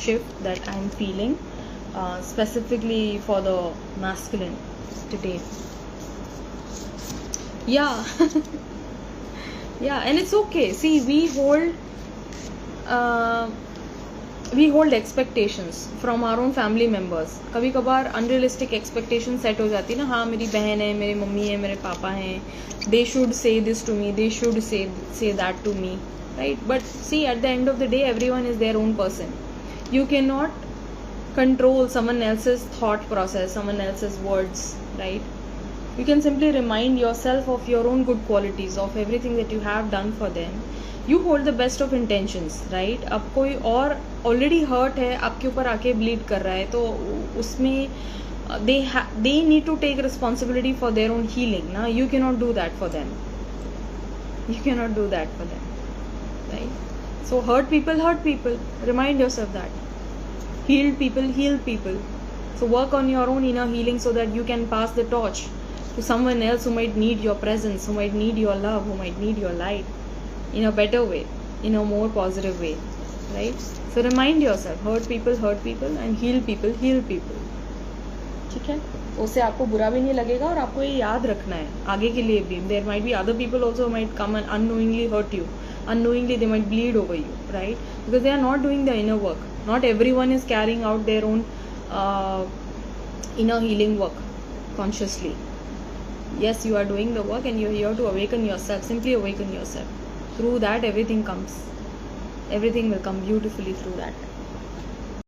Speaker 1: shift that I'm feeling specifically for the masculine today. Yeah. Yeah, and it's okay. See, we hold expectations from our own family members. कभी कभार unrealistic expectations set हो जाती है ना. हाँ, मेरी बहन है, मेरी मम्मी है, मेरे पापा हैं, they should say this to me, they should say that to me, right? But see, at the end of the day, everyone is their own person. You cannot control someone else's thought process, someone else's words, right? You can simply remind yourself of your own good qualities, of everything that you have done for them. You hold the best of intentions, right? अब कोई और already hurt है, आपके ऊपर आके bleed कर रहा है, तो उसमें they need to take responsibility for their own healing. ना, you cannot do that for them. You cannot do that for them, right? So hurt people. Remind yourself that. Healed people heal people. So work on your own inner healing so that you can pass the torch to someone else who might need your presence, who might need your love, who might need your light in a better way, in a more positive way, right? So remind yourself, hurt people and heal people. ठीक है, उससे आपको बुरा भी नहीं लगेगा और आपको ये याद रखना है आगे के लिए भी. There might be other people also who might come and unknowingly hurt you. Unknowingly they might bleed over you, right? Because they are not doing the inner work. Not everyone is carrying out their own inner healing work consciously. Yes, you are doing the work and you're here to awaken yourself. Simply awaken yourself. Through that, everything will come beautifully through that.